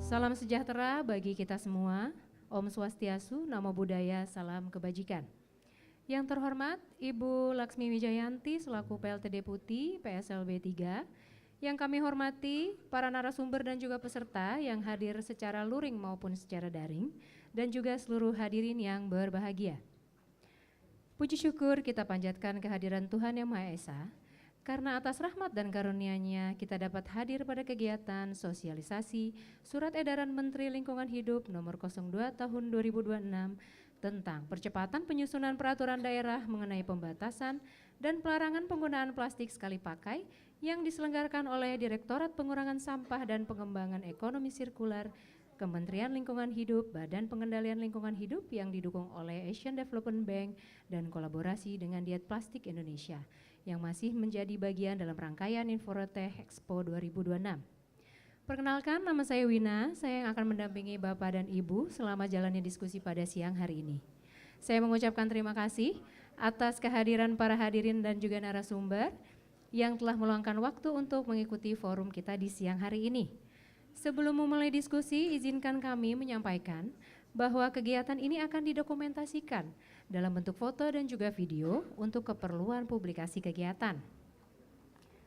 Salam sejahtera bagi kita semua. Om Swastiastu, Namo Buddhaya, salam kebajikan. Yang terhormat Ibu Laksmi Wijayanti selaku PLT Deputi PSLB 3, yang kami hormati para narasumber dan juga peserta yang hadir secara luring maupun secara daring, dan juga seluruh hadirin yang berbahagia. Puji syukur kita panjatkan kehadiran Tuhan Yang Maha Esa, karena atas rahmat dan karunia-Nya kita dapat hadir pada kegiatan sosialisasi Surat Edaran Menteri Lingkungan Hidup nomor 02 tahun 2026 tentang percepatan penyusunan peraturan daerah mengenai pembatasan dan pelarangan penggunaan plastik sekali pakai yang diselenggarakan oleh Direktorat Pengurangan Sampah dan Pengembangan Ekonomi Sirkular, Kementerian Lingkungan Hidup, Badan Pengendalian Lingkungan Hidup yang didukung oleh Asian Development Bank dan kolaborasi dengan Diet Plastik Indonesia yang masih menjadi bagian dalam rangkaian Inforotech Expo 2026. Perkenalkan, nama saya Wina, saya yang akan mendampingi Bapak dan Ibu selama jalannya diskusi pada siang hari ini. Saya mengucapkan terima kasih atas kehadiran para hadirin dan juga narasumber yang telah meluangkan waktu untuk mengikuti forum kita di siang hari ini. Sebelum memulai diskusi, izinkan kami menyampaikan bahwa kegiatan ini akan didokumentasikan dalam bentuk foto dan juga video untuk keperluan publikasi kegiatan.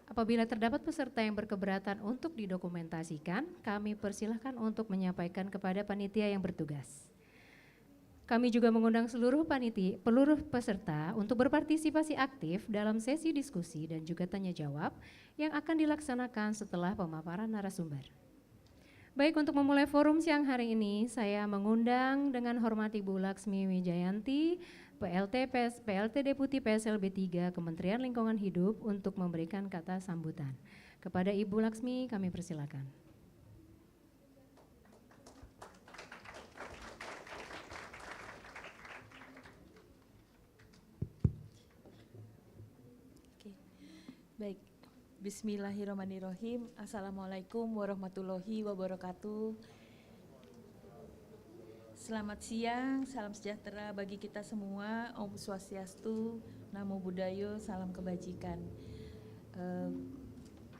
Apabila terdapat peserta yang berkeberatan untuk didokumentasikan, kami persilahkan untuk menyampaikan kepada panitia yang bertugas. Kami juga mengundang seluruh peserta untuk berpartisipasi aktif dalam sesi diskusi dan juga tanya jawab yang akan dilaksanakan setelah pemaparan narasumber. Baik, untuk memulai forum siang hari ini, saya mengundang dengan hormat Ibu Laksmi Wijayanti, PLT Deputi PSLB 3 Kementerian Lingkungan Hidup untuk memberikan kata sambutan. Kepada Ibu Laksmi kami persilakan. Oke. Baik. Bismillahirrahmanirrahim. Assalamualaikum warahmatullahi wabarakatuh. Selamat siang, salam sejahtera bagi kita semua. Om Swastiastu, Namo Buddhaya, salam kebajikan.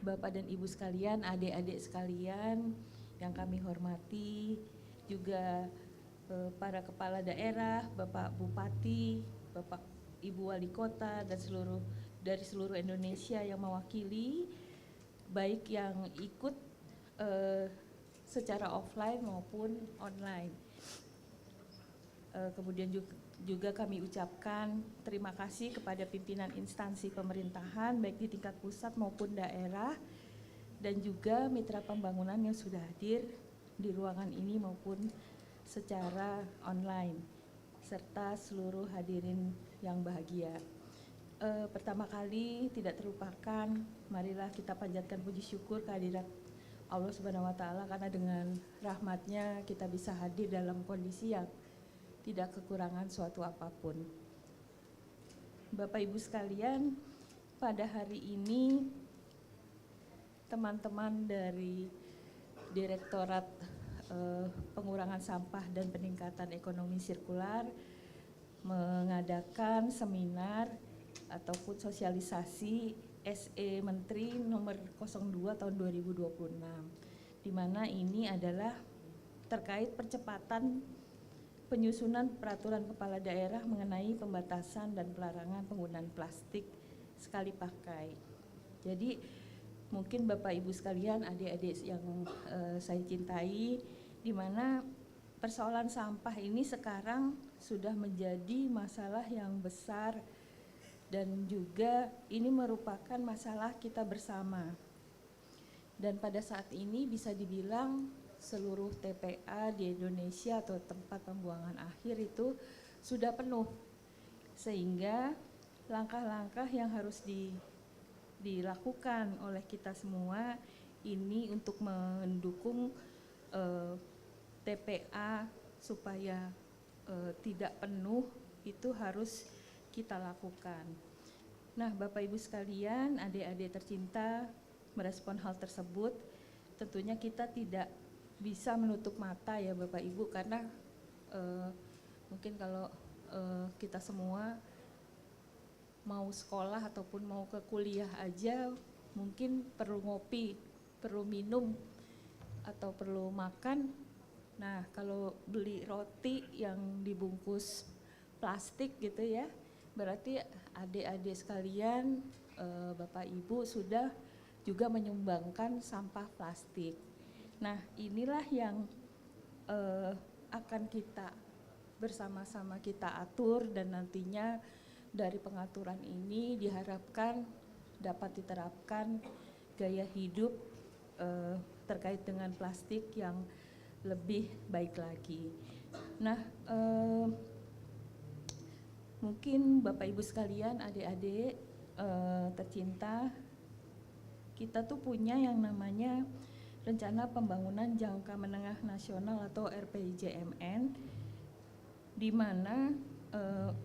Bapak dan Ibu sekalian, adik-adik sekalian yang kami hormati, juga para kepala daerah, Bapak Bupati, Bapak Ibu Wali Kota, dan dari seluruh Indonesia yang mewakili, baik yang ikut secara offline maupun online. Kemudian juga kami ucapkan terima kasih kepada pimpinan instansi pemerintahan baik di tingkat pusat maupun daerah, dan juga mitra pembangunan yang sudah hadir di ruangan ini maupun secara online, serta seluruh hadirin yang bahagia. Pertama kali tidak terlupakan, marilah kita panjatkan puji syukur kehadirat Allah Subhanahu wa Ta'ala, karena dengan rahmatnya kita bisa hadir dalam kondisi yang tidak kekurangan suatu apapun. Bapak Ibu sekalian, pada hari ini teman-teman dari Direktorat Pengurangan Sampah dan Peningkatan Ekonomi Sirkular mengadakan seminar ataupun sosialisasi SE Menteri nomor 02 tahun 2026, di mana ini adalah terkait percepatan penyusunan peraturan kepala daerah mengenai pembatasan dan pelarangan penggunaan plastik sekali pakai. Jadi mungkin Bapak Ibu sekalian, adik-adik yang saya cintai, di mana persoalan sampah ini sekarang sudah menjadi masalah yang besar, dan juga ini merupakan masalah kita bersama. Dan pada saat ini bisa dibilang seluruh TPA di Indonesia atau tempat pembuangan akhir itu sudah penuh, sehingga langkah-langkah yang harus dilakukan oleh kita semua ini untuk mendukung TPA supaya tidak penuh, itu harus kita lakukan. Nah, Bapak Ibu sekalian, adik-adik tercinta, merespon hal tersebut, tentunya kita tidak bisa menutup mata ya Bapak Ibu, karena mungkin kalau kita semua mau sekolah ataupun mau ke kuliah aja mungkin perlu ngopi, perlu minum atau perlu makan. Nah, kalau beli roti yang dibungkus plastik gitu ya, berarti adik-adik sekalian, Bapak Ibu sudah juga menyumbangkan sampah plastik. Nah, inilah yang akan kita bersama-sama kita atur, dan nantinya dari pengaturan ini diharapkan dapat diterapkan gaya hidup terkait dengan plastik yang lebih baik lagi. Nah, mungkin Bapak Ibu sekalian, adik-adik tercinta, kita tuh punya yang namanya Rencana Pembangunan Jangka Menengah Nasional atau RPJMN, di mana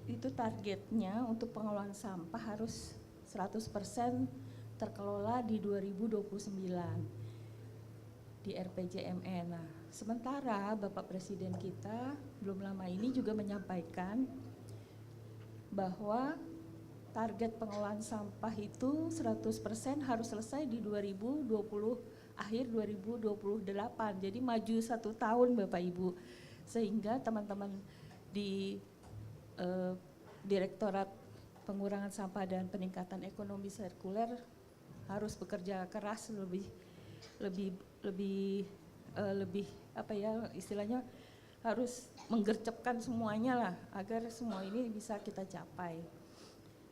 itu targetnya untuk pengelolaan sampah harus 100% terkelola di 2029 di RPJMN. Nah, sementara Bapak Presiden kita belum lama ini juga menyampaikan bahwa target pengelolaan sampah itu 100% harus selesai di akhir 2028. Jadi maju 1 tahun Bapak Ibu. Sehingga teman-teman di Direktorat Pengurangan Sampah dan Peningkatan Ekonomi Sirkuler harus bekerja keras lebih apa ya istilahnya, harus menggercepkan semuanya lah agar semua ini bisa kita capai.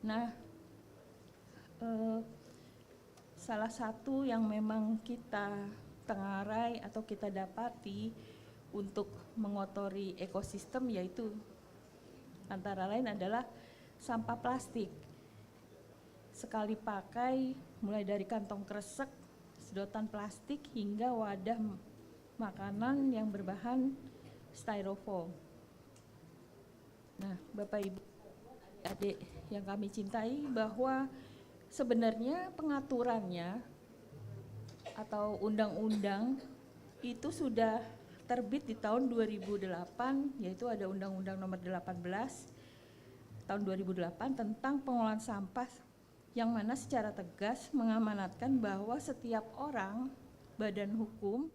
Nah, salah satu yang memang kita tengarai atau kita dapati untuk mengotori ekosistem yaitu antara lain adalah sampah plastik. Sekali pakai mulai dari kantong kresek, sedotan plastik hingga wadah makanan yang berbahan styrofoam. Nah, Bapak Ibu adik yang kami cintai, bahwa sebenarnya pengaturannya atau undang-undang itu sudah terbit di tahun 2008, yaitu ada Undang-Undang Nomor 18 tahun 2008 tentang pengelolaan sampah, yang mana secara tegas mengamanatkan bahwa setiap orang, badan hukum,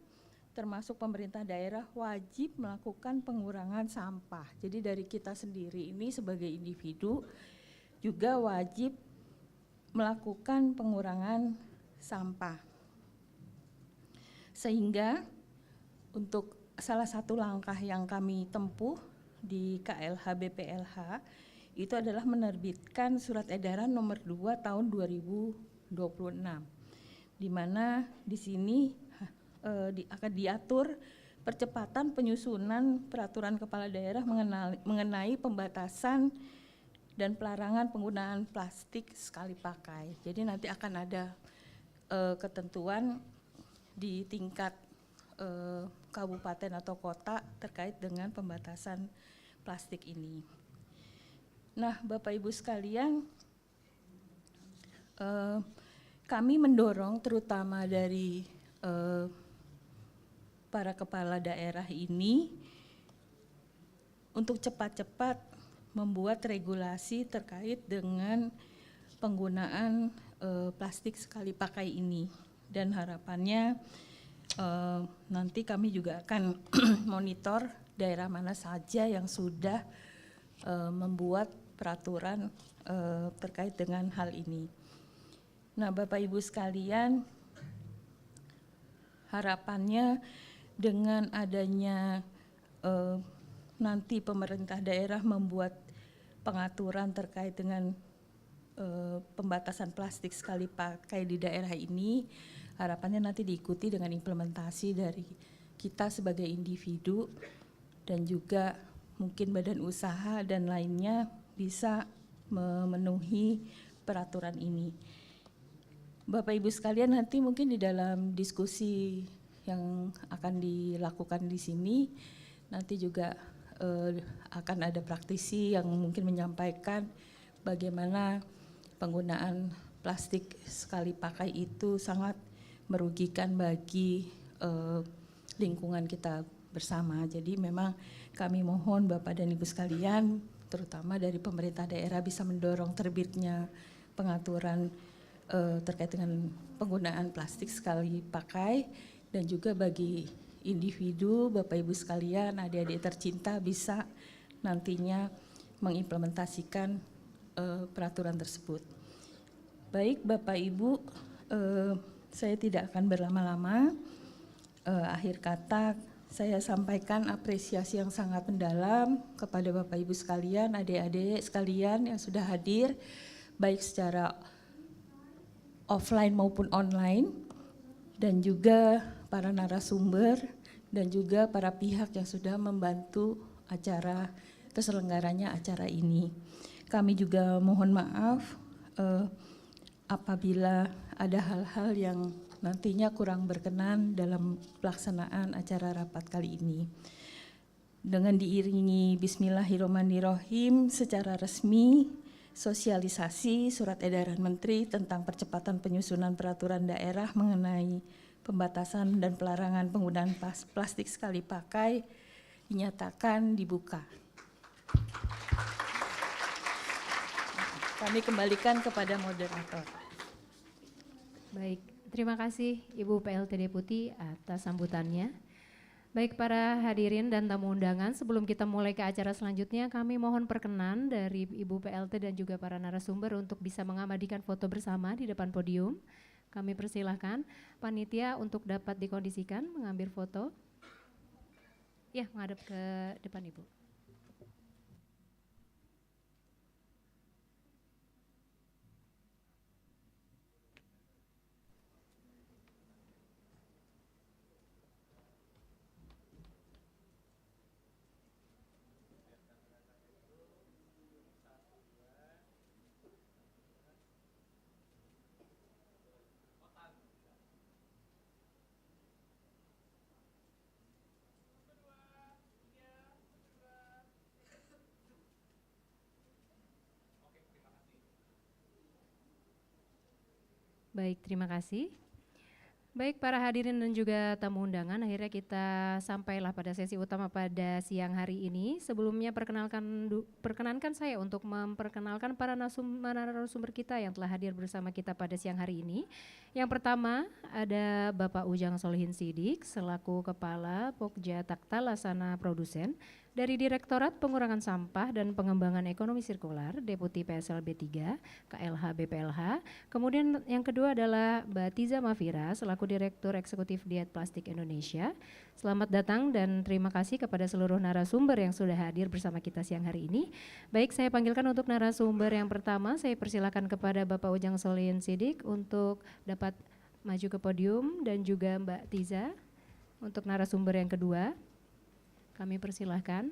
termasuk pemerintah daerah wajib melakukan pengurangan sampah. Jadi dari kita sendiri ini sebagai individu juga wajib melakukan pengurangan sampah. Sehingga untuk salah satu langkah yang kami tempuh di KLH BPLH itu adalah menerbitkan surat edaran nomor 2 tahun 2026, di mana di sini akan diatur percepatan penyusunan peraturan kepala daerah mengenai pembatasan dan pelarangan penggunaan plastik sekali pakai. Jadi nanti akan ada ketentuan di tingkat kabupaten atau kota terkait dengan pembatasan plastik ini. Nah, Bapak Ibu sekalian, kami mendorong terutama dari para kepala daerah ini untuk cepat-cepat membuat regulasi terkait dengan penggunaan plastik sekali pakai ini, dan harapannya nanti kami juga akan monitor daerah mana saja yang sudah membuat peraturan terkait dengan hal ini. Nah, Bapak Ibu sekalian, harapannya dengan adanya nanti pemerintah daerah membuat pengaturan terkait dengan pembatasan plastik sekali pakai di daerah ini, harapannya nanti diikuti dengan implementasi dari kita sebagai individu dan juga mungkin badan usaha dan lainnya bisa memenuhi peraturan ini. Bapak Ibu sekalian, nanti mungkin di dalam diskusi yang akan dilakukan di sini nanti juga akan ada praktisi yang mungkin menyampaikan bagaimana penggunaan plastik sekali pakai itu sangat merugikan bagi lingkungan kita bersama. Jadi memang kami mohon Bapak dan Ibu sekalian, terutama dari pemerintah daerah, bisa mendorong terbitnya pengaturan terkait dengan penggunaan plastik sekali pakai dan juga bagi individu, Bapak Ibu sekalian, adik-adik tercinta bisa nantinya mengimplementasikan peraturan tersebut. Baik Bapak Ibu, saya tidak akan berlama-lama. Akhir kata saya sampaikan apresiasi yang sangat mendalam kepada Bapak Ibu sekalian, adik-adik sekalian yang sudah hadir, baik secara offline maupun online, dan juga para narasumber, dan juga para pihak yang sudah membantu acara terselenggaranya acara ini. Kami juga mohon maaf apabila ada hal-hal yang nantinya kurang berkenan dalam pelaksanaan acara rapat kali ini. Dengan diiringi Bismillahirrahmanirrahim, secara resmi sosialisasi Surat Edaran Menteri tentang percepatan penyusunan peraturan daerah mengenai pembatasan dan pelarangan penggunaan plastik sekali pakai dinyatakan dibuka. Kami kembalikan kepada moderator. Baik, terima kasih Ibu PLT Deputi atas sambutannya. Baik para hadirin dan tamu undangan, sebelum kita mulai ke acara selanjutnya, kami mohon perkenan dari Ibu PLT dan juga para narasumber untuk bisa mengabadikan foto bersama di depan podium. Kami persilahkan panitia untuk dapat dikondisikan mengambil foto. Ya, menghadap ke depan Ibu. Baik, terima kasih. Baik para hadirin dan juga tamu undangan, akhirnya kita sampailah pada sesi utama pada siang hari ini. Sebelumnya perkenankan saya untuk memperkenalkan para narasumber kita yang telah hadir bersama kita pada siang hari ini. Yang pertama ada Bapak Ujang Solihin Sidik selaku Kepala Pokja Takta Laksana Produsen dari Direktorat Pengurangan Sampah dan Pengembangan Ekonomi Sirkular, Deputi PSLB 3, KLH BPLH. Kemudian yang kedua adalah Mbak Tiza Mafira selaku Direktur Eksekutif Diet Plastik Indonesia. Selamat datang dan terima kasih kepada seluruh narasumber yang sudah hadir bersama kita siang hari ini. Baik, saya panggilkan untuk narasumber yang pertama, saya persilakan kepada Bapak Ujang Solihin Sidik untuk dapat maju ke podium dan juga Mbak Tiza untuk narasumber yang kedua. Kami persilahkan.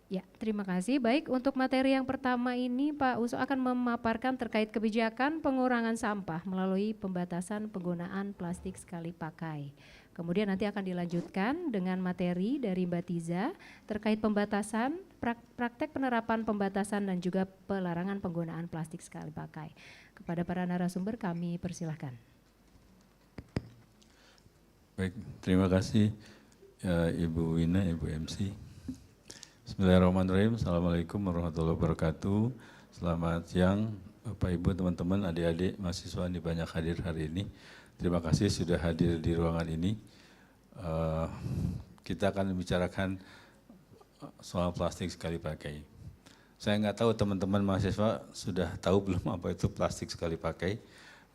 Ya, terima kasih. Baik, untuk materi yang pertama ini Pak Uso akan memaparkan terkait kebijakan pengurangan sampah melalui pembatasan penggunaan plastik sekali pakai. Kemudian nanti akan dilanjutkan dengan materi dari Mbak Tiza terkait pembatasan, praktek penerapan pembatasan dan juga pelarangan penggunaan plastik sekali pakai. Kepada para narasumber kami persilahkan. Baik, terima kasih Ibu Wina, Ibu MC. Bismillahirrahmanirrahim. Assalamualaikum warahmatullahi wabarakatuh. Selamat siang Bapak Ibu, teman-teman, adik-adik, mahasiswa yang banyak hadir hari ini. Terima kasih sudah hadir di ruangan ini. Kita akan membicarakan soal plastik sekali pakai. Saya nggak tahu teman-teman mahasiswa sudah tahu belum apa itu plastik sekali pakai.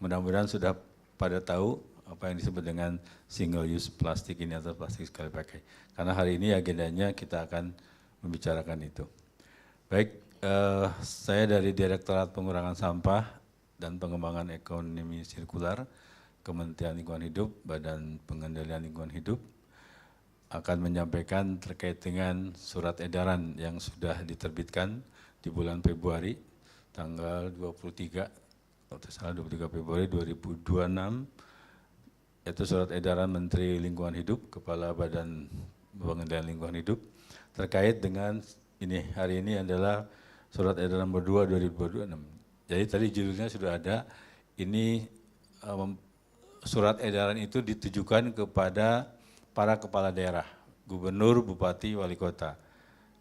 Mudah-mudahan sudah pada tahu apa yang disebut dengan single use plastik ini atau plastik sekali pakai. Karena hari ini agendanya kita akan membicarakan itu. Baik, saya dari Direktorat Pengurangan Sampah dan Pengembangan Ekonomi Sirkular, Kementerian Lingkungan Hidup, Badan Pengendalian Lingkungan Hidup, akan menyampaikan terkait dengan surat edaran yang sudah diterbitkan di bulan Februari, tanggal 23 Februari 2026, yaitu surat edaran Menteri Lingkungan Hidup, Kepala Badan Pengendalian Lingkungan Hidup, terkait dengan ini, hari ini adalah surat edaran nomor 2 2026. Jadi tadi judulnya sudah ada, ini surat edaran itu ditujukan kepada para kepala daerah, gubernur, bupati, wali kota.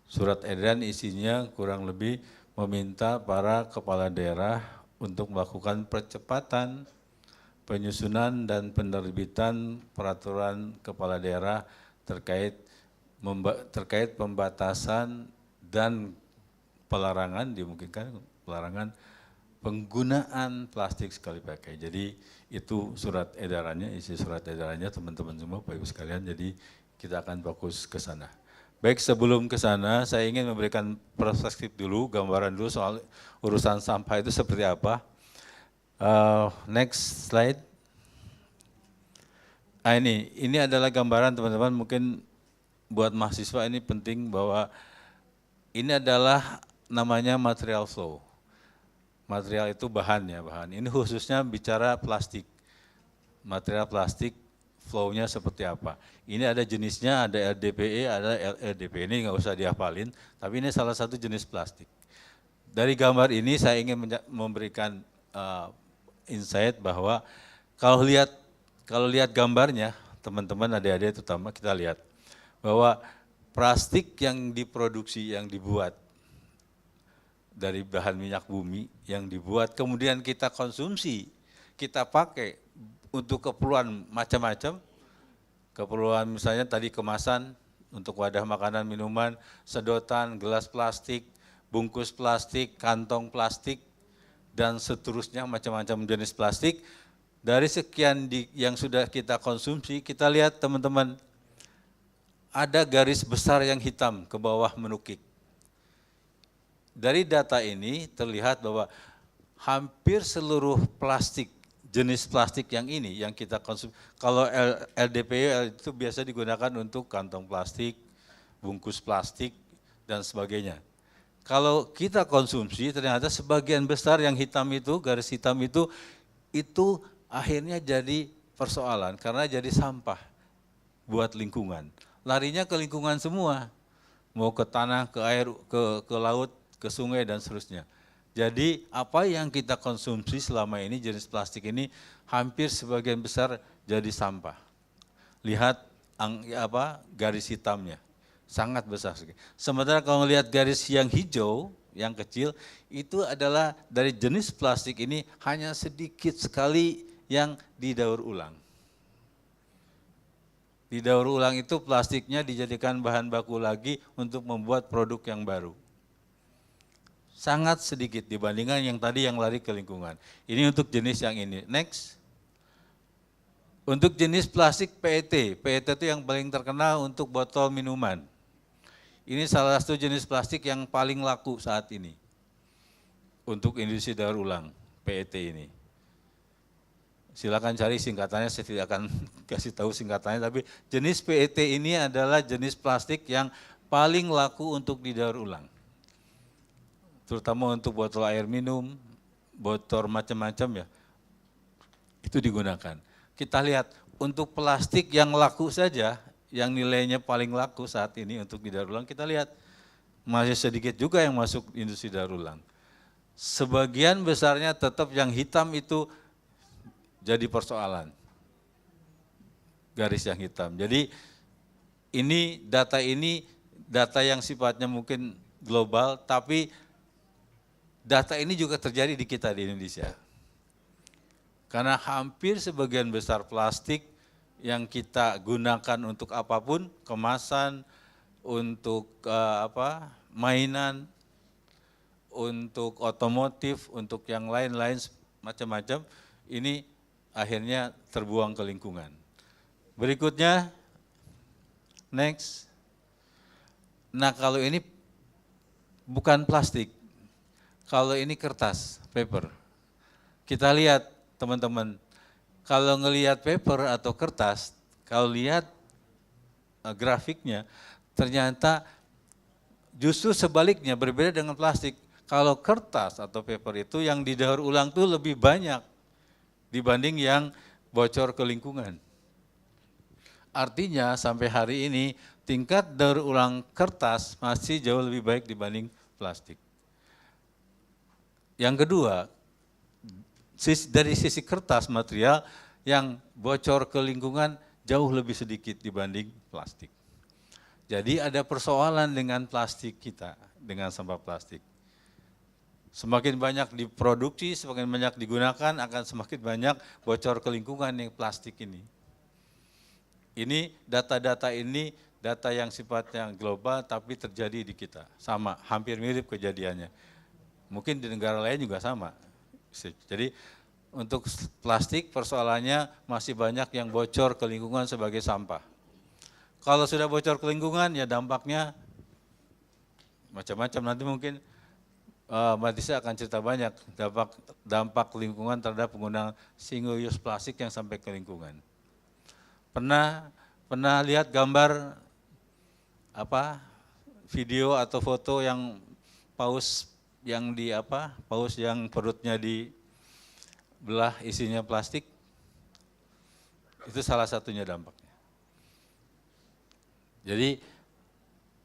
Surat edaran isinya kurang lebih meminta para kepala daerah untuk melakukan percepatan penyusunan dan penerbitan peraturan kepala daerah terkait pembatasan dan pelarangan, dimungkinkan pelarangan penggunaan plastik sekali pakai. Jadi itu surat edarannya, isi surat edarannya teman-teman semua, Bapak Ibu sekalian, jadi kita akan fokus ke sana. Baik, sebelum ke sana saya ingin memberikan perspektif dulu, gambaran dulu soal urusan sampah itu seperti apa. Next slide. Ini adalah gambaran teman-teman, mungkin buat mahasiswa ini penting bahwa ini adalah namanya material flow. Material itu bahan ya, bahan. Ini khususnya bicara plastik. Material plastik flow-nya seperti apa. Ini ada jenisnya, ada LDPE, ada LLDP. Ini nggak usah dihafalin, tapi ini salah satu jenis plastik. Dari gambar ini saya ingin memberikan insight bahwa kalau lihat gambarnya, teman-teman adik-adik terutama kita lihat bahwa plastik yang diproduksi, yang dibuat dari bahan minyak bumi, yang dibuat kemudian kita konsumsi, kita pakai untuk keperluan macam-macam, keperluan misalnya tadi kemasan untuk wadah makanan, minuman, sedotan, gelas plastik, bungkus plastik, kantong plastik, dan seterusnya macam-macam jenis plastik. Dari sekian yang sudah kita konsumsi, kita lihat teman-teman, ada garis besar yang hitam ke bawah menukik. Dari data ini terlihat bahwa hampir seluruh plastik, jenis plastik yang ini yang kita konsumsi, kalau LDPE itu biasa digunakan untuk kantong plastik, bungkus plastik, dan sebagainya. Kalau kita konsumsi ternyata sebagian besar yang hitam itu, garis hitam itu akhirnya jadi persoalan karena jadi sampah buat lingkungan. Larinya ke lingkungan semua, mau ke tanah, ke air, ke laut, ke sungai dan seterusnya. Jadi apa yang kita konsumsi selama ini jenis plastik ini hampir sebagian besar jadi sampah. Lihat garis hitamnya, sangat besar sekali. Sementara kalau melihat garis yang hijau, yang kecil, itu adalah dari jenis plastik ini hanya sedikit sekali yang didaur ulang. Didaur ulang itu plastiknya dijadikan bahan baku lagi untuk membuat produk yang baru. Sangat sedikit dibandingkan yang tadi yang lari ke lingkungan. Ini untuk jenis yang ini. Next. Untuk jenis plastik PET. PET itu yang paling terkenal untuk botol minuman. Ini salah satu jenis plastik yang paling laku saat ini. Untuk industri daur ulang, PET ini. Silakan cari singkatannya, saya tidak akan kasih tahu singkatannya, tapi jenis PET ini adalah jenis plastik yang paling laku untuk didaur ulang. Terutama untuk botol air minum, botol macam-macam ya, itu digunakan. Kita lihat untuk plastik yang laku saja, yang nilainya paling laku saat ini untuk didaur ulang, kita lihat masih sedikit juga yang masuk industri daur ulang. Sebagian besarnya tetap yang hitam itu jadi persoalan, garis yang hitam. Jadi ini data yang sifatnya mungkin global, tapi data ini juga terjadi di kita di Indonesia. Karena hampir sebagian besar plastik yang kita gunakan untuk apapun, kemasan, untuk mainan, untuk otomotif, untuk yang lain-lain macam-macam, ini akhirnya terbuang ke lingkungan. Berikutnya, next. Nah kalau ini bukan plastik, kalau ini kertas, paper. Kita lihat teman-teman, kalau ngelihat paper atau kertas, kalau lihat grafiknya, ternyata justru sebaliknya berbeda dengan plastik. Kalau kertas atau paper itu yang didaur ulang tuh lebih banyak dibanding yang bocor ke lingkungan. Artinya sampai hari ini tingkat daur ulang kertas masih jauh lebih baik dibanding plastik. Yang kedua, dari sisi kertas material yang bocor ke lingkungan jauh lebih sedikit dibanding plastik. Jadi ada persoalan dengan plastik kita, dengan sampah plastik. Semakin banyak diproduksi, semakin banyak digunakan, akan semakin banyak bocor ke lingkungan yang plastik ini. Ini data-data ini data yang sifatnya global tapi terjadi di kita, sama, hampir mirip kejadiannya. Mungkin di negara lain juga sama. Jadi untuk plastik persoalannya masih banyak yang bocor ke lingkungan sebagai sampah. Kalau sudah bocor ke lingkungan ya dampaknya macam-macam, nanti mungkin Mbak Tisa akan cerita banyak dampak lingkungan terhadap penggunaan single use plastik yang sampai ke lingkungan. Pernah lihat gambar video atau foto yang paus yang perutnya dibelah isinya plastik? Itu salah satunya dampaknya. Jadi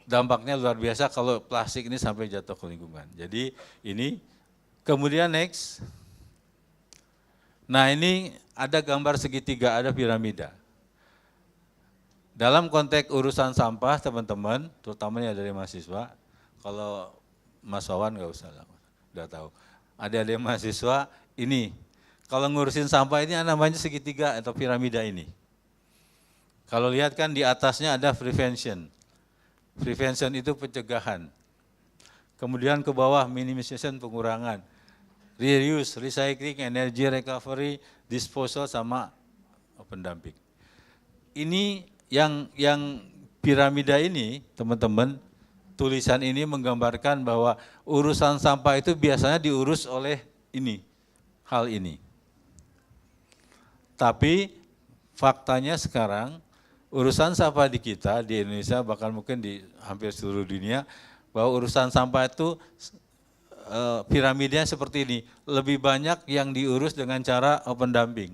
dampaknya luar biasa kalau plastik ini sampai jatuh ke lingkungan. Jadi ini, kemudian next. Nah ini ada gambar segitiga, ada piramida. Dalam konteks urusan sampah teman-teman, terutamanya dari mahasiswa, kalau Mas Wawan nggak usah lah, udah tahu. Ada mahasiswa ini, kalau ngurusin sampah ini namanya segitiga atau piramida ini. Kalau lihat kan di atasnya ada prevention. Prevention itu pencegahan. Kemudian ke bawah minimization pengurangan. Reuse, recycling, energy recovery, disposal sama open dumping. Ini yang piramida ini, teman-teman, tulisan ini menggambarkan bahwa urusan sampah itu biasanya diurus oleh hal ini. Tapi faktanya sekarang urusan sampah di kita, di Indonesia, bahkan mungkin di hampir seluruh dunia, bahwa urusan sampah itu piramidanya seperti ini, lebih banyak yang diurus dengan cara open dumping.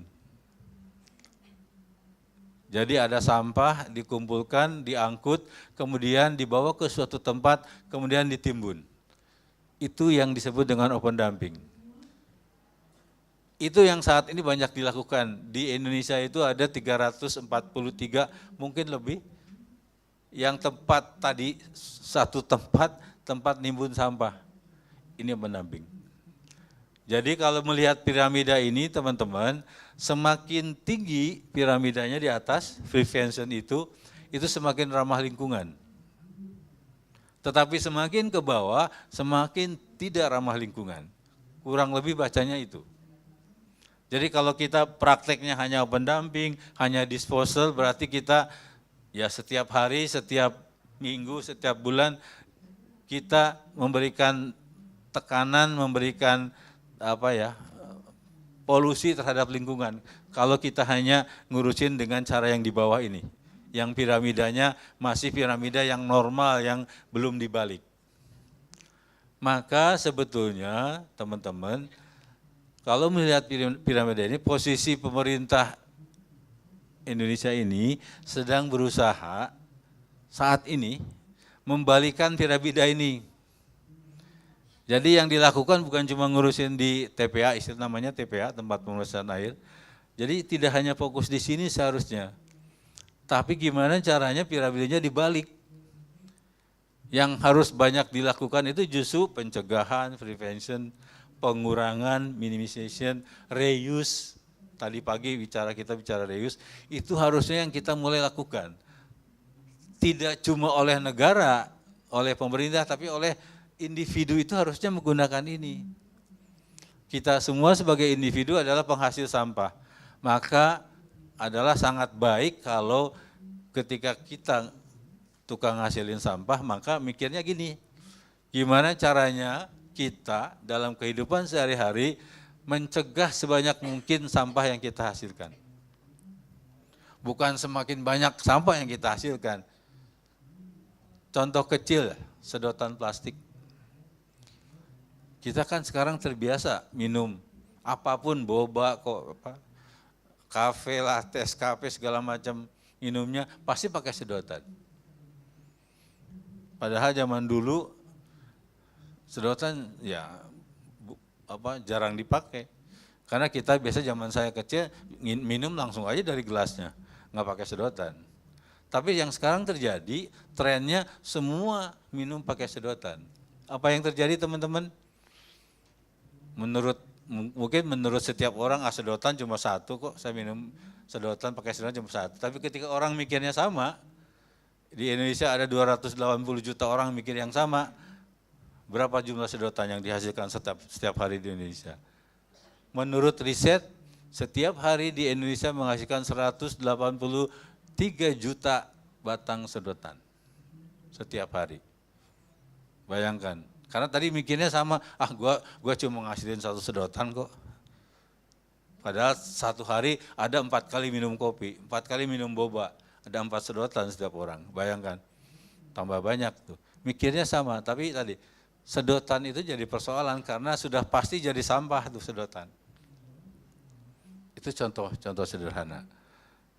Jadi ada sampah dikumpulkan, diangkut, kemudian dibawa ke suatu tempat, kemudian ditimbun. Itu yang disebut dengan open dumping. Itu yang saat ini banyak dilakukan. Di Indonesia itu ada 343, mungkin lebih, yang tempat tadi, satu tempat nimbun sampah. Ini open dumping. Jadi kalau melihat piramida ini teman-teman, semakin tinggi piramidanya di atas, prevention itu semakin ramah lingkungan. Tetapi semakin ke bawah, semakin tidak ramah lingkungan. Kurang lebih bacanya itu. Jadi kalau kita prakteknya hanya open dumping, hanya disposal, berarti kita ya setiap hari, setiap minggu, setiap bulan kita memberikan tekanan, memberikan polusi terhadap lingkungan. Kalau kita hanya ngurusin dengan cara yang di bawah ini, yang piramidanya masih piramida yang normal, yang belum dibalik. Maka sebetulnya teman-teman, kalau melihat piramida ini, posisi pemerintah Indonesia ini sedang berusaha saat ini membalikan piramida ini. Jadi yang dilakukan bukan cuma ngurusin di TPA, istilah namanya TPA, tempat pemrosesan air. Jadi tidak hanya fokus di sini seharusnya, tapi gimana caranya piramidanya dibalik. Yang harus banyak dilakukan itu justru pencegahan, prevention, pengurangan, minimization, reuse. Tadi pagi kita bicara reuse, itu harusnya yang kita mulai lakukan. Tidak cuma oleh negara, oleh pemerintah, tapi oleh individu itu harusnya menggunakan ini. Kita semua sebagai individu adalah penghasil sampah. Maka adalah sangat baik kalau ketika kita tukang ngasilin sampah, maka mikirnya gini, gimana caranya kita dalam kehidupan sehari-hari mencegah sebanyak mungkin sampah yang kita hasilkan. Bukan semakin banyak sampah yang kita hasilkan. Contoh kecil, sedotan plastik. Kita kan sekarang terbiasa minum apapun, boba, kafe lah, tes kafe segala macam minumnya pasti pakai sedotan. Padahal zaman dulu sedotan ya jarang dipakai. Karena kita biasa zaman saya kecil minum langsung aja dari gelasnya, nggak pakai sedotan. Tapi yang sekarang terjadi trennya semua minum pakai sedotan. Apa yang terjadi teman-teman? Mungkin menurut setiap orang sedotan cuma satu kok, saya minum sedotan pakai sedotan cuma satu. Tapi ketika orang mikirnya sama, di Indonesia ada 280 juta orang mikir yang sama, berapa jumlah sedotan yang dihasilkan setiap hari di Indonesia? Menurut riset, setiap hari di Indonesia menghasilkan 183 juta batang sedotan setiap hari. Bayangkan, karena tadi mikirnya sama, gua cuma ngasilin satu sedotan kok. Padahal satu hari ada 4 kali minum kopi, 4 kali minum boba, ada 4 sedotan setiap orang. Bayangkan, tambah banyak tuh. Mikirnya sama, tapi tadi sedotan itu jadi persoalan karena sudah pasti jadi sampah tuh sedotan. Itu contoh sederhana.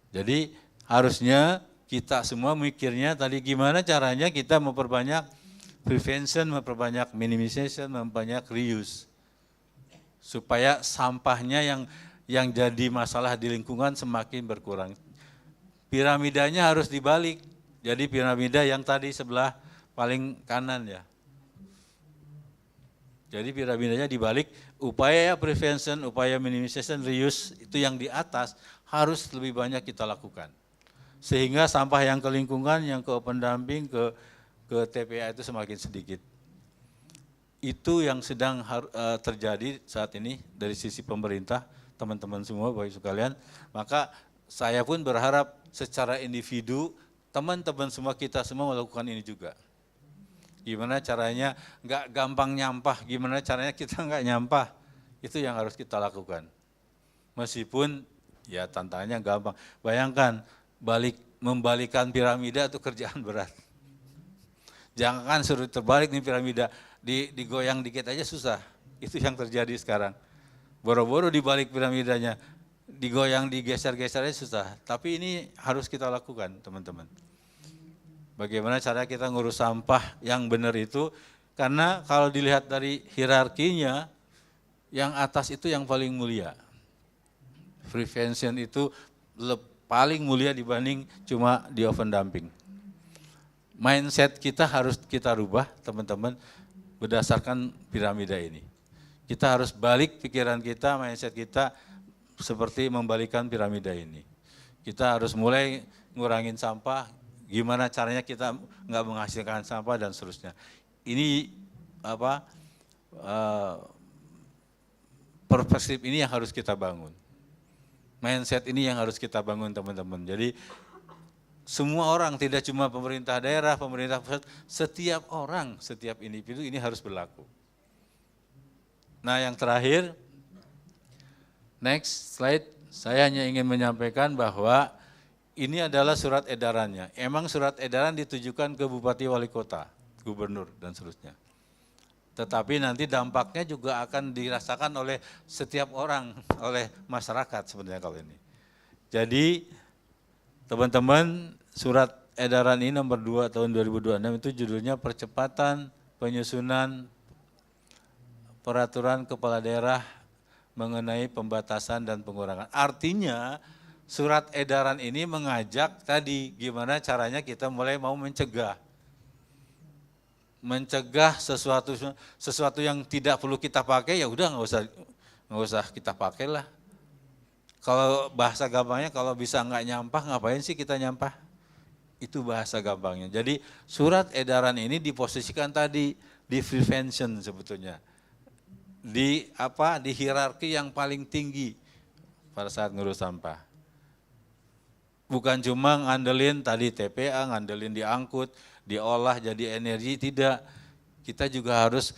Jadi harusnya kita semua mikirnya tadi gimana caranya kita memperbanyak prevention, memperbanyak minimization, memperbanyak reuse. Supaya sampahnya yang jadi masalah di lingkungan semakin berkurang. Piramidanya harus dibalik. Jadi piramida yang tadi sebelah paling kanan ya. Jadi piramidanya dibalik, upaya prevention, upaya minimization, reuse itu yang di atas harus lebih banyak kita lakukan. Sehingga sampah yang ke lingkungan, yang ke open dumping, ke TPA itu semakin sedikit. Itu yang sedang terjadi saat ini dari sisi pemerintah, teman-teman semua, Bapak Ibu sekalian. Maka saya pun berharap secara individu, teman-teman semua kita semua melakukan ini juga. Gimana caranya nggak gampang nyampah, gimana caranya kita nggak nyampah, itu yang harus kita lakukan. Meskipun ya tantangannya gampang. Bayangkan membalikan piramida itu kerjaan berat. Jangan suruh terbalik nih piramida, digoyang dikit aja susah. Itu yang terjadi sekarang. Boro-boro dibalik piramidanya, digoyang digeser-geser aja susah. Tapi ini harus kita lakukan teman-teman. Bagaimana cara kita ngurus sampah yang benar itu, karena kalau dilihat dari hierarkinya, yang atas itu yang paling mulia. Prevention itu paling mulia dibanding cuma di open dumping. Mindset kita harus kita rubah teman-teman berdasarkan piramida ini. Kita harus balik pikiran kita, mindset kita seperti membalikan piramida ini. Kita harus mulai ngurangin sampah, gimana caranya kita nggak menghasilkan sampah dan seterusnya. Ini perspektif ini yang harus kita bangun. Mindset ini yang harus kita bangun teman-teman. Jadi semua orang, tidak cuma pemerintah daerah, pemerintah pusat, setiap orang, setiap individu ini harus berlaku. Nah yang terakhir, next slide, saya hanya ingin menyampaikan bahwa ini adalah surat edarannya. Emang surat edaran ditujukan ke bupati, wali kota, gubernur, dan seterusnya. Tetapi nanti dampaknya juga akan dirasakan oleh setiap orang, oleh masyarakat sebenarnya kalau ini. Jadi teman-teman, surat edaran ini nomor 2 tahun 2026 itu judulnya Percepatan Penyusunan Peraturan Kepala Daerah mengenai pembatasan dan pengurangan. Artinya surat edaran ini mengajak tadi gimana caranya kita mulai mau mencegah sesuatu yang tidak perlu kita pakai, ya udah nggak usah kita pakai lah. Kalau bahasa gampangnya, kalau bisa nggak nyampah, ngapain sih kita nyampah? Itu bahasa gampangnya. Jadi surat edaran ini diposisikan tadi di prevention sebetulnya, di hierarki yang paling tinggi pada saat ngurus sampah. Bukan cuma ngandelin tadi TPA, ngandelin diangkut, diolah jadi energi, tidak. Kita juga harus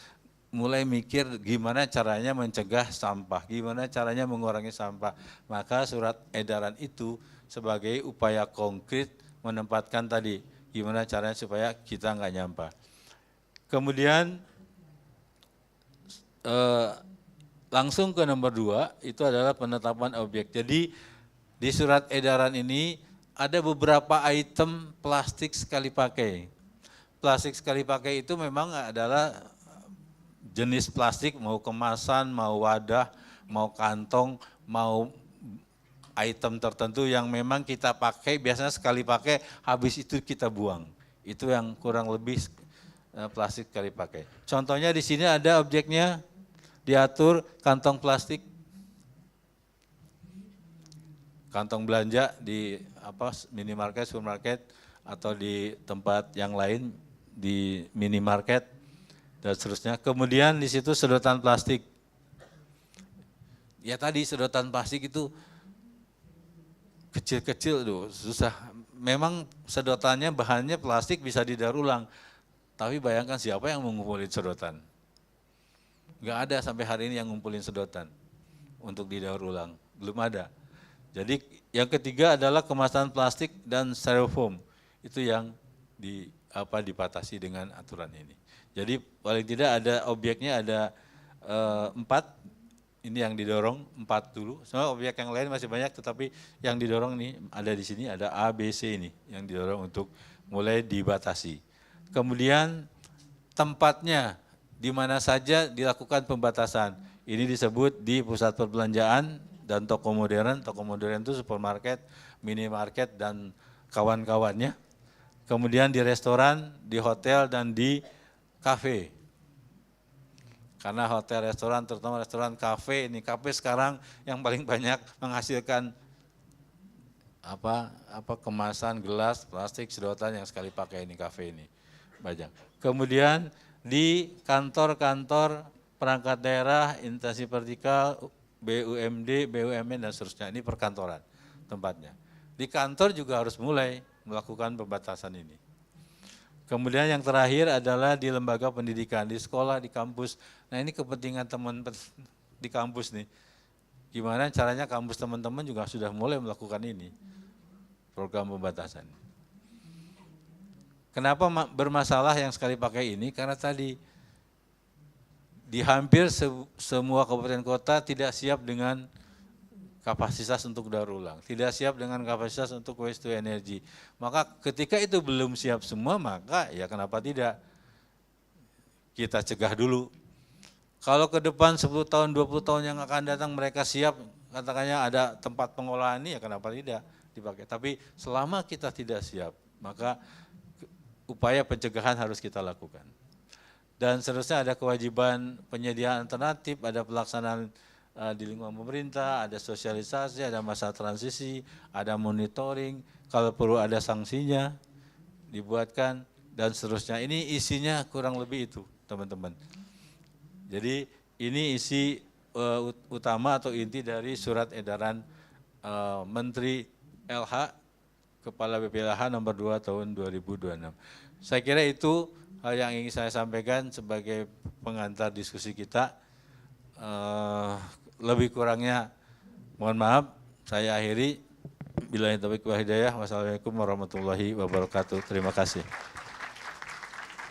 mulai mikir gimana caranya mencegah sampah, gimana caranya mengurangi sampah. Maka surat edaran itu sebagai upaya konkret menempatkan tadi, gimana caranya supaya kita nggak nyampah. Kemudian langsung ke nomor 2, itu adalah penetapan objek. Jadi di surat edaran ini ada beberapa item plastik sekali pakai. Plastik sekali pakai itu memang adalah jenis plastik, mau kemasan, mau wadah, mau kantong, mau item tertentu yang memang kita pakai, biasanya sekali pakai, habis itu kita buang. Itu yang kurang lebih plastik sekali pakai. Contohnya di sini ada objeknya, diatur kantong plastik, kantong belanja di minimarket, supermarket, atau di tempat yang lain, di minimarket, dan seterusnya. Kemudian di situ sedotan plastik. Ya tadi sedotan plastik itu kecil-kecil tuh, susah. Memang sedotannya bahannya plastik bisa didaur ulang. Tapi bayangkan siapa yang mengumpulin sedotan? Nggak ada sampai hari ini yang ngumpulin sedotan untuk didaur ulang, belum ada. Jadi yang ketiga adalah kemasan plastik dan styrofoam, itu yang dipatasi dengan aturan ini. Jadi paling tidak ada objeknya ada 4, ini yang didorong 4 dulu. Semua objek yang lain masih banyak, tetapi yang didorong ini ada di sini, ada A, B, C ini yang didorong untuk mulai dibatasi. Kemudian tempatnya di mana saja dilakukan pembatasan. Ini disebut di pusat perbelanjaan dan toko modern. Toko modern itu supermarket, minimarket, dan kawan-kawannya. Kemudian di restoran, di hotel, dan di kafe. Karena hotel, restoran, terutama restoran, kafe, ini kafe sekarang yang paling banyak menghasilkan kemasan gelas, plastik, sedotan yang sekali pakai ini kafe ini. Banyak. Kemudian di kantor-kantor perangkat daerah, instansi vertikal, BUMD, BUMN, dan seterusnya. Ini perkantoran tempatnya. Di kantor juga harus mulai melakukan pembatasan ini. Kemudian yang terakhir adalah di lembaga pendidikan, di sekolah, di kampus. Nah ini kepentingan teman di kampus nih. Gimana caranya kampus teman-teman juga sudah mulai melakukan ini, program pembatasan. Kenapa bermasalah yang sekali pakai ini? Karena tadi di hampir semua kabupaten kota tidak siap dengan kapasitas untuk daur ulang, tidak siap dengan kapasitas untuk waste to energy. Maka ketika itu belum siap semua, maka ya kenapa tidak kita cegah dulu. Kalau ke depan 10 tahun, 20 tahun yang akan datang mereka siap, katakannya ada tempat pengolahan ini, ya kenapa tidak dipakai. Tapi selama kita tidak siap, maka upaya pencegahan harus kita lakukan. Dan seterusnya ada kewajiban penyediaan alternatif, ada pelaksanaan di lingkungan pemerintah, ada sosialisasi, ada masa transisi, ada monitoring, kalau perlu ada sanksinya dibuatkan, dan seterusnya. Ini isinya kurang lebih itu, teman-teman. Jadi ini isi utama atau inti dari surat edaran Menteri LH, Kepala BPLH nomor 2 tahun 2026. Saya kira itu hal yang ingin saya sampaikan sebagai pengantar diskusi kita. Lebih kurangnya mohon maaf, saya akhiri. Billahi taufiq wal hidayah. Wassalamualaikum warahmatullahi wabarakatuh. Terima kasih.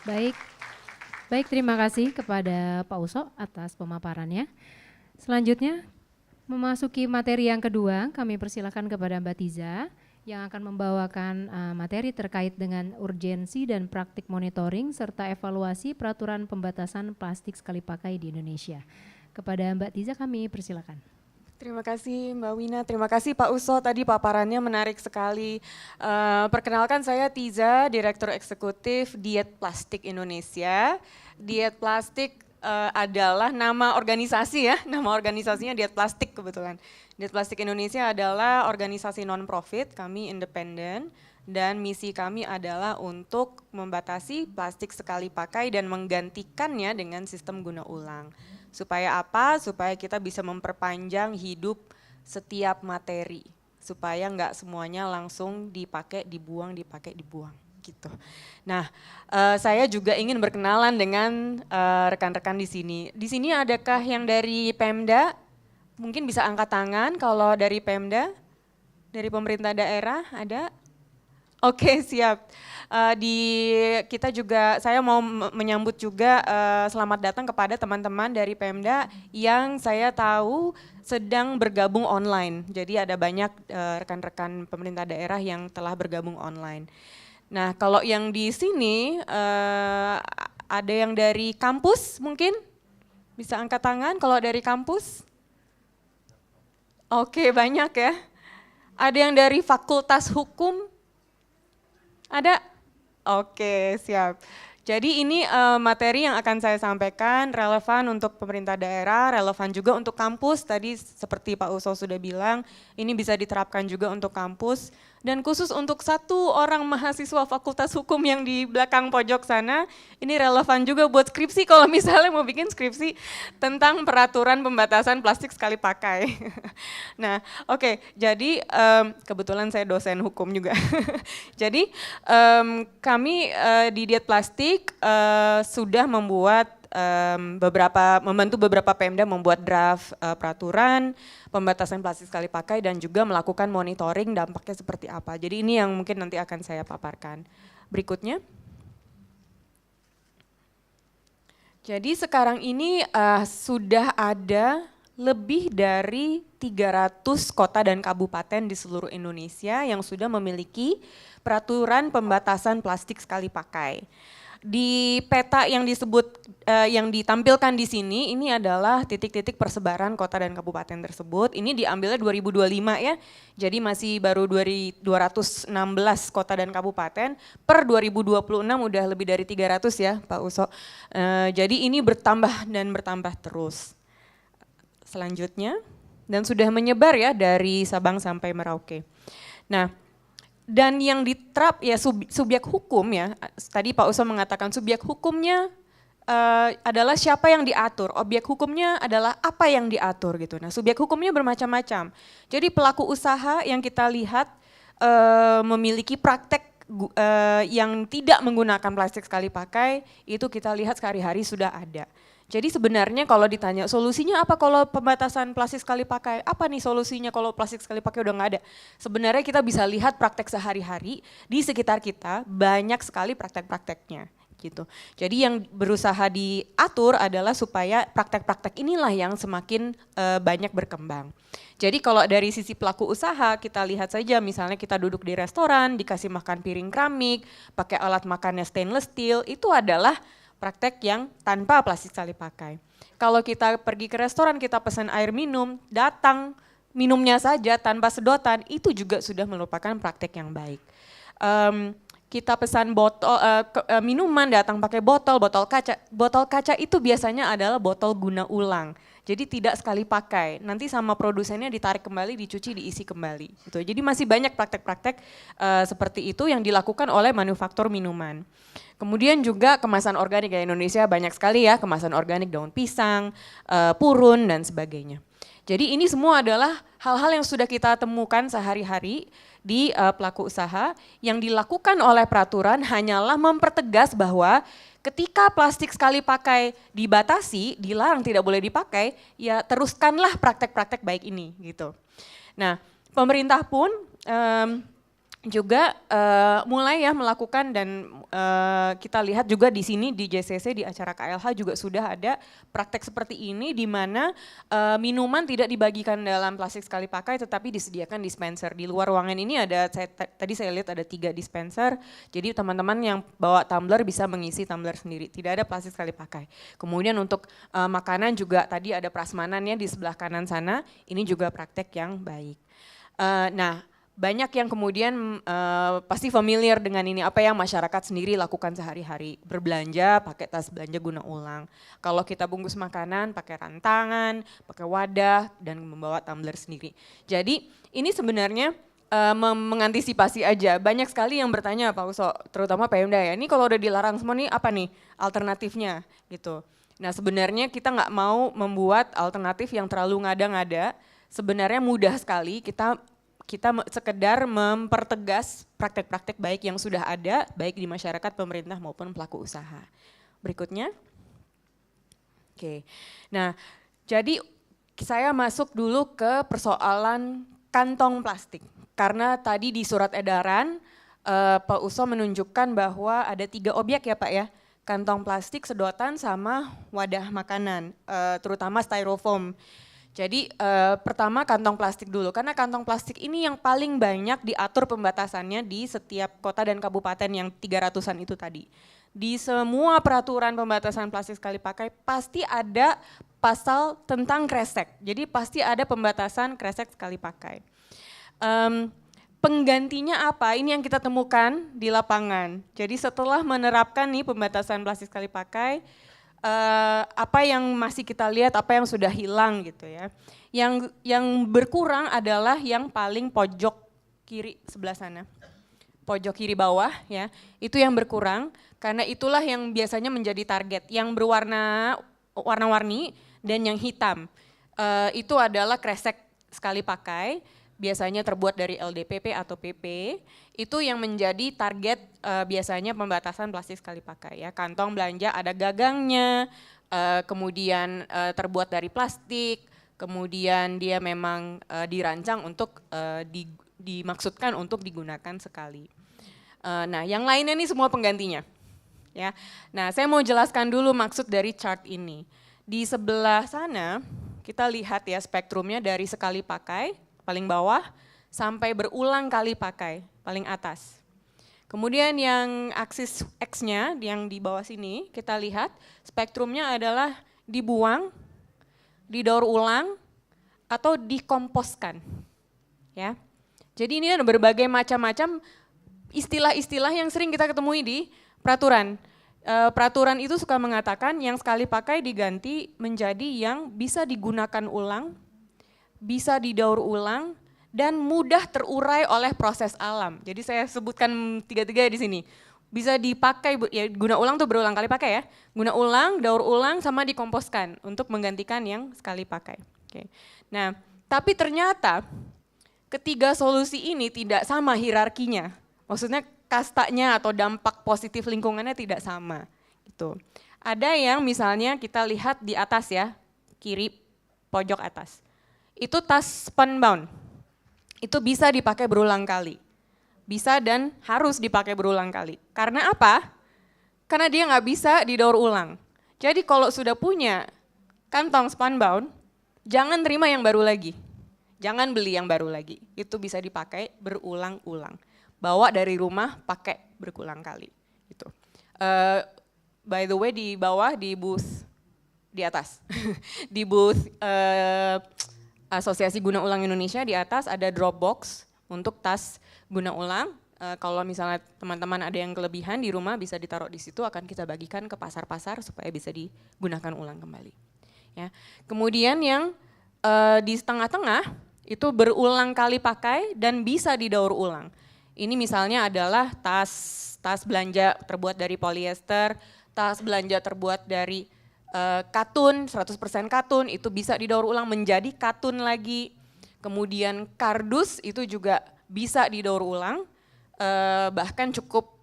Baik, terima kasih kepada Pak Uso atas pemaparannya. Selanjutnya memasuki materi yang kedua, kami persilakan kepada Mbak Tiza yang akan membawakan materi terkait dengan urgensi dan praktik monitoring serta evaluasi peraturan pembatasan plastik sekali pakai di Indonesia. Kepada Mbak Tiza kami persilakan. Terima kasih Mbak Wina, terima kasih Pak Uso, tadi paparannya menarik sekali. Perkenalkan saya Tiza, Direktur Eksekutif Diet Plastik Indonesia. Diet Plastik adalah nama organisasi ya, nama organisasinya Diet Plastik kebetulan. Diet Plastik Indonesia adalah organisasi non-profit, kami independen. Dan misi kami adalah untuk membatasi plastik sekali pakai dan menggantikannya dengan sistem guna ulang. Supaya apa? Supaya kita bisa memperpanjang hidup setiap materi. Supaya nggak semuanya langsung dipakai, dibuang, dipakai, dibuang gitu. Nah, saya juga ingin berkenalan dengan rekan-rekan di sini. Di sini adakah yang dari Pemda? Mungkin bisa angkat tangan kalau dari Pemda, dari pemerintah daerah ada? Oke, siap. Kita juga, saya mau menyambut juga selamat datang kepada teman-teman dari Pemda yang saya tahu sedang bergabung online. Jadi ada banyak rekan-rekan pemerintah daerah yang telah bergabung online. Nah, kalau yang di sini ada yang dari kampus mungkin? Bisa angkat tangan kalau dari kampus? Oke, banyak ya. Ada yang dari Fakultas Hukum? Ada? Oke, siap. Jadi ini materi yang akan saya sampaikan relevan untuk pemerintah daerah, relevan juga untuk kampus. Tadi seperti Pak Uso sudah bilang, ini bisa diterapkan juga untuk kampus. Dan khusus untuk satu orang mahasiswa Fakultas Hukum yang di belakang pojok sana, ini relevan juga buat skripsi kalau misalnya mau bikin skripsi tentang peraturan pembatasan plastik sekali pakai. Nah, oke, jadi kebetulan saya dosen hukum juga. Jadi kami di Diet Plastik sudah membuat membantu beberapa Pemda membuat draft peraturan pembatasan plastik sekali pakai dan juga melakukan monitoring dampaknya seperti apa. Jadi ini yang mungkin nanti akan saya paparkan. Berikutnya. Jadi sekarang ini sudah ada lebih dari 300 kota dan kabupaten di seluruh Indonesia yang sudah memiliki peraturan pembatasan plastik sekali pakai. Di peta yang disebut yang ditampilkan di sini ini adalah titik-titik persebaran kota dan kabupaten tersebut. Ini diambilnya 2025 ya. Jadi masih baru 216 kota dan kabupaten. Per 2026 udah lebih dari 300 ya Pak Uso. Jadi ini bertambah dan bertambah terus. Selanjutnya dan sudah menyebar ya dari Sabang sampai Merauke. Nah, dan yang diterap ya subjek hukum ya, tadi Pak Uso mengatakan subjek hukumnya adalah siapa yang diatur, objek hukumnya adalah apa yang diatur gitu. Nah subjek hukumnya bermacam-macam, jadi pelaku usaha yang kita lihat memiliki praktek yang tidak menggunakan plastik sekali pakai, itu kita lihat sehari-hari sudah ada. Jadi sebenarnya kalau ditanya solusinya apa kalau pembatasan plastik sekali pakai, apa nih solusinya kalau plastik sekali pakai udah nggak ada. Sebenarnya kita bisa lihat praktek sehari-hari di sekitar kita banyak sekali praktek-prakteknya gitu. Jadi yang berusaha diatur adalah supaya praktek-praktek inilah yang semakin banyak berkembang. Jadi kalau dari sisi pelaku usaha kita lihat saja misalnya kita duduk di restoran dikasih makan piring keramik, pakai alat makannya stainless steel, itu adalah praktek yang tanpa plastik sekali pakai. Kalau kita pergi ke restoran, kita pesan air minum, datang minumnya saja tanpa sedotan, itu juga sudah merupakan praktek yang baik. Kita pesan botol minuman, datang pakai botol kaca. Botol kaca itu biasanya adalah botol guna ulang. Jadi tidak sekali pakai, nanti sama produsennya ditarik kembali, dicuci, diisi kembali. Gitu. Jadi masih banyak praktek-praktek seperti itu yang dilakukan oleh manufaktur minuman. Kemudian juga kemasan organik ya, Indonesia banyak sekali ya kemasan organik, daun pisang, purun dan sebagainya. Jadi ini semua adalah hal-hal yang sudah kita temukan sehari-hari di pelaku usaha yang dilakukan oleh peraturan hanyalah mempertegas bahwa ketika plastik sekali pakai dibatasi, dilarang tidak boleh dipakai, ya teruskanlah praktek-praktek baik ini gitu. Nah, pemerintah pun juga mulai ya melakukan dan kita lihat juga di sini di JCC di acara KLH juga sudah ada praktek seperti ini di mana minuman tidak dibagikan dalam plastik sekali pakai tetapi disediakan dispenser. Di luar ruangan ini ada tadi saya lihat ada 3 dispenser. Jadi teman-teman yang bawa tumbler bisa mengisi tumbler sendiri. Tidak ada plastik sekali pakai. Kemudian untuk makanan juga tadi ada prasmanannya di sebelah kanan sana. Ini juga praktek yang baik. Nah, banyak yang kemudian pasti familiar dengan ini, apa yang masyarakat sendiri lakukan sehari-hari, berbelanja pakai tas belanja guna ulang. Kalau kita bungkus makanan pakai rantangan, pakai wadah dan membawa tumbler sendiri. Jadi ini sebenarnya mengantisipasi aja. Banyak sekali yang bertanya Pak Uso, terutama Pemda ya, ini kalau udah dilarang semua nih apa nih alternatifnya gitu. Nah sebenarnya kita nggak mau membuat alternatif yang terlalu ngada-ngada, sebenarnya mudah sekali kita sekedar mempertegas praktek-praktek baik yang sudah ada, baik di masyarakat, pemerintah maupun pelaku usaha. Berikutnya. Oke, nah jadi saya masuk dulu ke persoalan kantong plastik. Karena tadi di surat edaran Pak Uso menunjukkan bahwa ada 3 objek ya Pak ya, kantong plastik, sedotan, sama wadah makanan, terutama styrofoam. Jadi pertama kantong plastik dulu, karena kantong plastik ini yang paling banyak diatur pembatasannya di setiap kota dan kabupaten yang 300-an itu tadi. Di semua peraturan pembatasan plastik sekali pakai pasti ada pasal tentang kresek, jadi pasti ada pembatasan kresek sekali pakai. penggantinya apa? Ini yang kita temukan di lapangan. Jadi setelah menerapkan nih pembatasan plastik sekali pakai, apa yang masih kita lihat, apa yang sudah hilang gitu ya. Yang berkurang adalah yang paling pojok kiri sebelah sana. Pojok kiri bawah ya, itu yang berkurang karena itulah yang biasanya menjadi target. Yang warna-warni dan yang hitam, itu adalah kresek sekali pakai, biasanya terbuat dari LDPP atau PP, itu yang menjadi target biasanya pembatasan plastik sekali pakai ya. Kantong belanja ada gagangnya, kemudian terbuat dari plastik, kemudian dia memang dirancang untuk dimaksudkan untuk digunakan sekali. Nah yang lainnya nih semua penggantinya. Ya, nah saya mau jelaskan dulu maksud dari chart ini. Di sebelah sana kita lihat ya spektrumnya dari sekali pakai, paling bawah, sampai berulang kali pakai, paling atas. Kemudian yang aksis X-nya, yang di bawah sini, kita lihat spektrumnya adalah dibuang, didaur ulang, atau dikomposkan. Ya. Jadi ini ada berbagai macam-macam istilah-istilah yang sering kita ketemui di peraturan. Peraturan itu suka mengatakan yang sekali pakai diganti menjadi yang bisa digunakan ulang, bisa didaur ulang, dan mudah terurai oleh proses alam. Jadi saya sebutkan tiga-tiga di sini. Bisa dipakai, ya guna ulang tuh berulang kali pakai ya. Guna ulang, daur ulang, sama dikomposkan untuk menggantikan yang sekali pakai. Oke. Nah, tapi ternyata ketiga solusi ini tidak sama hierarkinya. Maksudnya kastanya atau dampak positif lingkungannya tidak sama. Gitu. Ada yang misalnya kita lihat di atas ya, kiri pojok atas. Itu tas spunbound, itu bisa dipakai berulang kali. Bisa dan harus dipakai berulang kali. Karena apa? Karena dia nggak bisa didaur ulang. Jadi kalau sudah punya kantong spunbound, jangan terima yang baru lagi. Jangan beli yang baru lagi, itu bisa dipakai berulang-ulang. Bawa dari rumah pakai berulang kali. Gitu. By the way di bawah di booth di atas, di booth Asosiasi Guna Ulang Indonesia di atas ada drop box untuk tas guna ulang. Kalau misalnya teman-teman ada yang kelebihan di rumah bisa ditaruh di situ, akan kita bagikan ke pasar-pasar supaya bisa digunakan ulang kembali. Ya. Kemudian yang di tengah-tengah itu berulang kali pakai dan bisa didaur ulang. Ini misalnya adalah tas belanja terbuat dari polyester, tas belanja terbuat dari katun, 100% katun, itu bisa didaur ulang menjadi katun lagi. Kemudian kardus itu juga bisa didaur ulang, bahkan cukup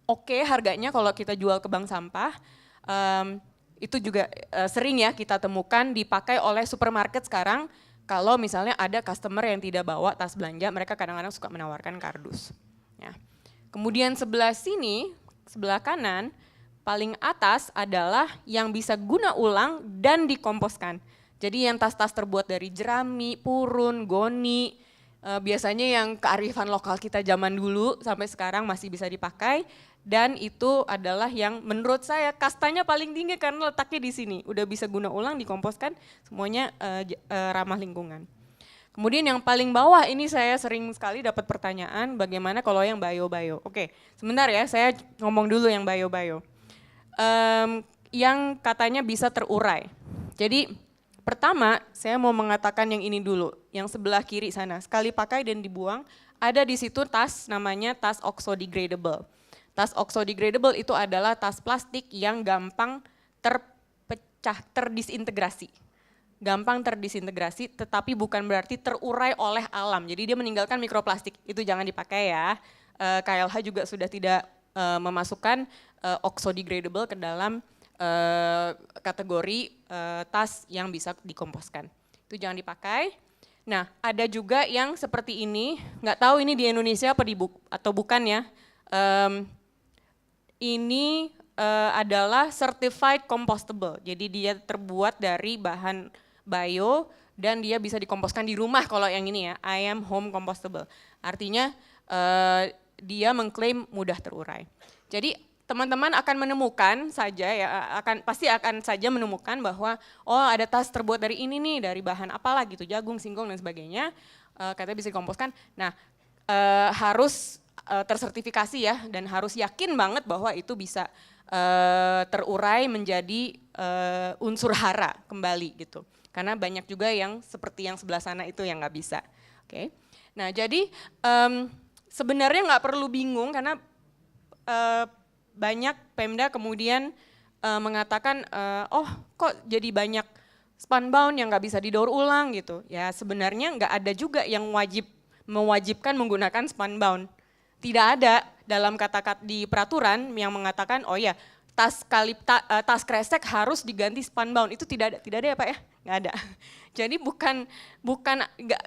oke harganya kalau kita jual ke bank sampah. Itu juga sering ya kita temukan dipakai oleh supermarket sekarang. Kalau misalnya ada customer yang tidak bawa tas belanja, mereka kadang-kadang suka menawarkan kardus. Ya. Kemudian sebelah sini, sebelah kanan, paling atas adalah yang bisa guna ulang dan dikomposkan. Jadi yang tas-tas terbuat dari jerami, purun, goni, biasanya yang kearifan lokal kita zaman dulu sampai sekarang masih bisa dipakai. Dan itu adalah yang menurut saya kastanya paling tinggi karena letaknya di sini. Udah bisa guna ulang, dikomposkan, semuanya ramah lingkungan. Kemudian yang paling bawah ini saya sering sekali dapat pertanyaan bagaimana kalau yang bio-bio. Oke, sebentar ya saya ngomong dulu yang bio-bio. Yang katanya bisa terurai. Jadi pertama saya mau mengatakan yang ini dulu, yang sebelah kiri sana, sekali pakai dan dibuang, ada di situ tas namanya tas oxo-degradable. Tas oxo-degradable itu adalah tas plastik yang gampang terdisintegrasi. Gampang terdisintegrasi tetapi bukan berarti terurai oleh alam, jadi dia meninggalkan mikroplastik, itu jangan dipakai ya. KLH juga sudah tidak memasukkan oxo-degradable ke dalam kategori tas yang bisa dikomposkan. Itu jangan dipakai. Nah ada juga yang seperti ini, nggak tahu ini di Indonesia apa atau bukan ya. Ini adalah certified compostable, jadi dia terbuat dari bahan bio dan dia bisa dikomposkan di rumah kalau yang ini ya, I am home compostable. Artinya dia mengklaim mudah terurai. Jadi teman-teman akan menemukan saja ya, pasti akan saja menemukan bahwa oh ada tas terbuat dari ini nih, dari bahan apalah gitu, jagung, singkong dan sebagainya, katanya bisa dikomposkan. Nah harus tersertifikasi ya, dan harus yakin banget bahwa itu bisa terurai menjadi unsur hara kembali gitu. Karena banyak juga yang seperti yang sebelah sana itu yang nggak bisa. Oke. Nah jadi sebenarnya nggak perlu bingung karena banyak Pemda kemudian mengatakan, oh kok jadi banyak spunbound yang nggak bisa didaur ulang gitu. Ya sebenarnya nggak ada juga yang mewajibkan menggunakan spunbound. Tidak ada dalam kata-kata di peraturan yang mengatakan, oh ya tas kresek harus diganti spunbound. Itu tidak ada ya Pak ya? Nggak ada. Jadi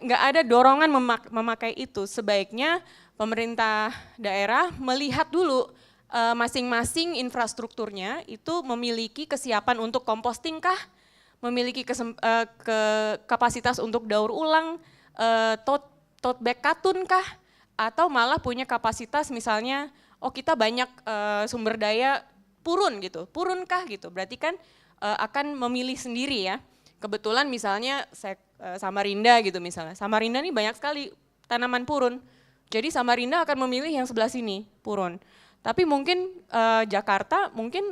nggak ada dorongan memakai itu. Sebaiknya pemerintah daerah melihat dulu masing-masing infrastrukturnya itu memiliki kesiapan untuk composting kah, memiliki kapasitas untuk daur ulang, tote bag katun kah, atau malah punya kapasitas misalnya, oh kita banyak sumber daya purun gitu, purunkah gitu, berarti kan akan memilih sendiri ya. Kebetulan misalnya Samarinda gitu misalnya, Samarinda ini banyak sekali tanaman purun, jadi Samarinda akan memilih yang sebelah sini purun. Tapi mungkin Jakarta mungkin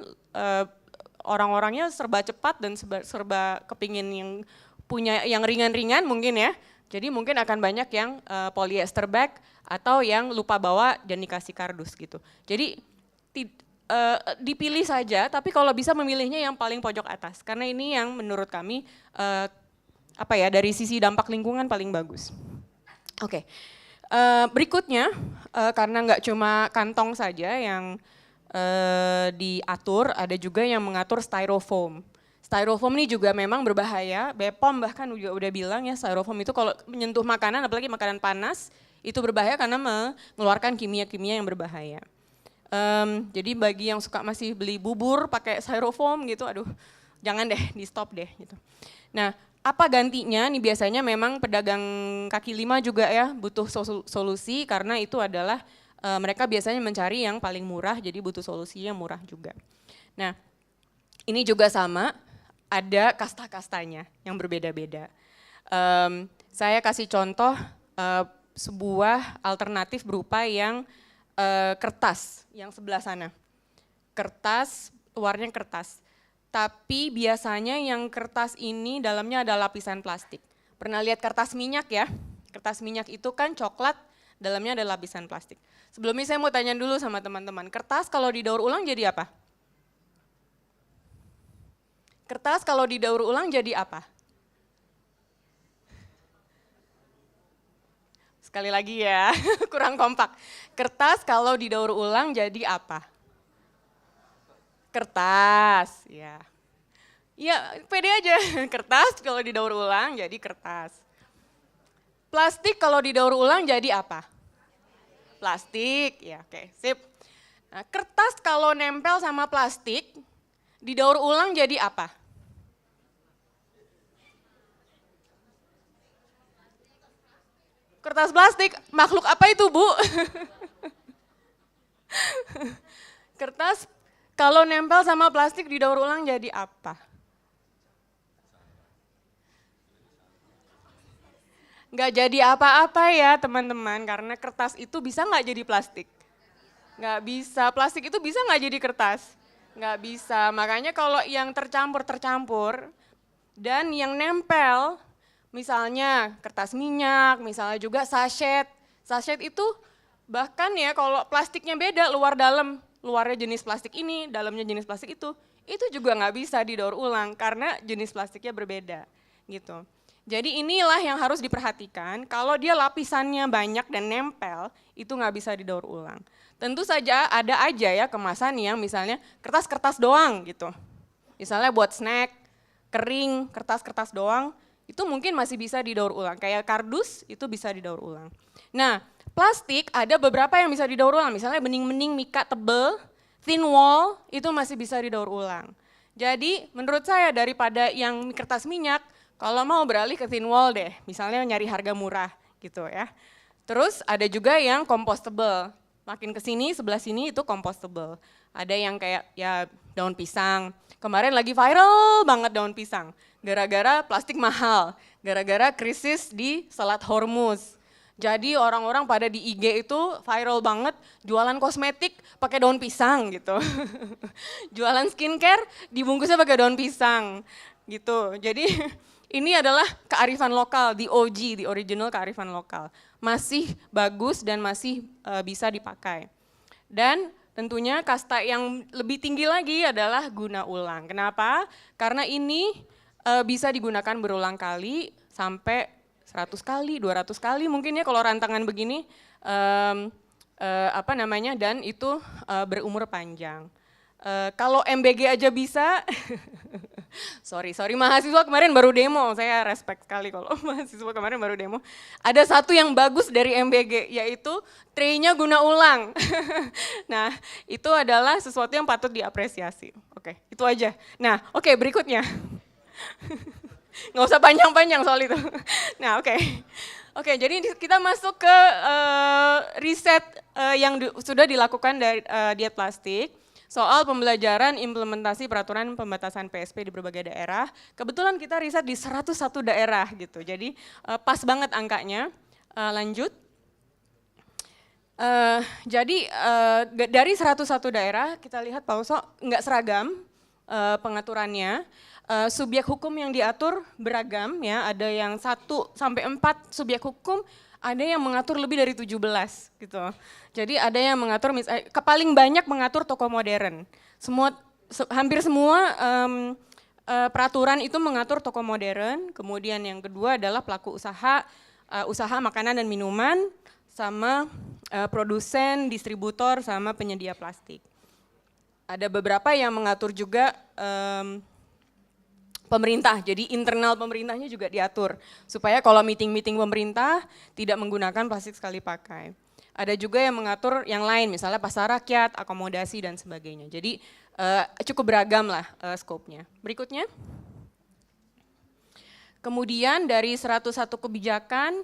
orang-orangnya serba cepat dan serba kepingin yang punya yang ringan-ringan mungkin ya. Jadi mungkin akan banyak yang polyester bag atau yang lupa bawa dan dikasih kardus gitu. Jadi dipilih saja, tapi kalau bisa memilihnya yang paling pojok atas. Karena ini yang menurut kami dari sisi dampak lingkungan paling bagus. Oke. Berikutnya, karena nggak cuma kantong saja yang diatur, ada juga yang mengatur styrofoam. Styrofoam ini juga memang berbahaya, BPOM bahkan juga udah bilang ya styrofoam itu kalau menyentuh makanan, apalagi makanan panas, itu berbahaya karena mengeluarkan kimia-kimia yang berbahaya. Jadi bagi yang suka masih beli bubur pakai styrofoam gitu, aduh jangan deh, di stop deh gitu. Nah, apa gantinya? Nih biasanya memang pedagang kaki lima juga ya butuh solusi karena itu adalah mereka biasanya mencari yang paling murah, jadi butuh solusi yang murah juga. Nah, ini juga sama, ada kasta-kastanya yang berbeda-beda. Saya kasih contoh sebuah alternatif berupa yang kertas yang sebelah sana. Kertas, luarnya kertas. Tapi biasanya yang kertas ini dalamnya ada lapisan plastik. Pernah lihat kertas minyak ya? Kertas minyak itu kan coklat, dalamnya ada lapisan plastik. Sebelumnya saya mau tanya dulu sama teman-teman, kertas kalau didaur ulang jadi apa? Kertas kalau didaur ulang jadi apa? Sekali lagi ya, kurang kompak. Kertas kalau didaur ulang jadi apa? Kertas, ya. Ya, pede aja. Kertas kalau didaur ulang jadi kertas. Plastik kalau didaur ulang jadi apa? Plastik, ya oke, sip. Nah, kertas kalau nempel sama plastik, didaur ulang jadi apa? Kertas plastik, makhluk apa itu Bu? Kertas kalau nempel sama plastik didaur ulang jadi apa? Nggak jadi apa-apa ya teman-teman, karena kertas itu bisa nggak jadi plastik? Nggak bisa, plastik itu bisa nggak jadi kertas? Nggak bisa, makanya kalau yang tercampur-tercampur dan yang nempel, misalnya kertas minyak, misalnya juga sachet. Sachet itu bahkan ya kalau plastiknya beda, luar dalam, luarnya jenis plastik ini, dalamnya jenis plastik itu juga nggak bisa didaur ulang karena jenis plastiknya berbeda gitu. Jadi inilah yang harus diperhatikan, kalau dia lapisannya banyak dan nempel, itu nggak bisa didaur ulang. Tentu saja ada aja ya kemasan yang misalnya kertas-kertas doang gitu. Misalnya buat snack, kering, kertas-kertas doang, itu mungkin masih bisa didaur ulang. Kayak kardus itu bisa didaur ulang. Nah, plastik ada beberapa yang bisa didaur ulang, misalnya bening-bening mika tebel, thin wall, itu masih bisa didaur ulang. Jadi menurut saya daripada yang kertas minyak, kalau mau beralih ke thin wall deh, misalnya nyari harga murah gitu ya. Terus ada juga yang compostable, makin ke sini sebelah sini itu compostable. Ada yang kayak ya daun pisang, kemarin lagi viral banget daun pisang, gara-gara plastik mahal, gara-gara krisis di Selat Hormuz. Jadi orang-orang pada di IG itu viral banget, jualan kosmetik pakai daun pisang gitu. Jualan skincare dibungkusnya pakai daun pisang gitu. Jadi ini adalah kearifan lokal, the OG, the original kearifan lokal. Masih bagus dan masih bisa dipakai. Dan tentunya kasta yang lebih tinggi lagi adalah guna ulang. Kenapa? Karena ini bisa digunakan berulang kali sampai 100 kali, 200 kali mungkin ya kalau rantangan begini, dan itu berumur panjang. Kalau MBG aja bisa, sorry mahasiswa kemarin baru demo, saya respect sekali kalau mahasiswa kemarin baru demo. Ada satu yang bagus dari MBG yaitu tray-nya guna ulang. Nah itu adalah sesuatu yang patut diapresiasi. Oke, itu aja. Nah oke, berikutnya. Nggak usah panjang-panjang soal itu. Nah oke, jadi kita masuk ke riset yang sudah dilakukan dari Diet Plastik soal pembelajaran implementasi peraturan pembatasan PSP di berbagai daerah. Kebetulan kita riset di 101 daerah gitu, jadi pas banget angkanya. Lanjut. Dari 101 daerah kita lihat Pak Uso nggak seragam pengaturannya. Subjek hukum yang diatur beragam ya, ada yang 1 sampai 4 subjek hukum, ada yang mengatur lebih dari 17 gitu. Jadi ada yang mengatur, paling banyak mengatur toko modern. Hampir semua peraturan itu mengatur toko modern, kemudian yang kedua adalah pelaku usaha, usaha makanan dan minuman, sama produsen, distributor, sama penyedia plastik. Ada beberapa yang mengatur juga pemerintah, jadi internal pemerintahnya juga diatur supaya kalau meeting-meeting pemerintah tidak menggunakan plastik sekali pakai. Ada juga yang mengatur yang lain, misalnya pasar rakyat, akomodasi dan sebagainya. Jadi cukup beragam lah skopnya. Berikutnya. Kemudian dari 101 kebijakan,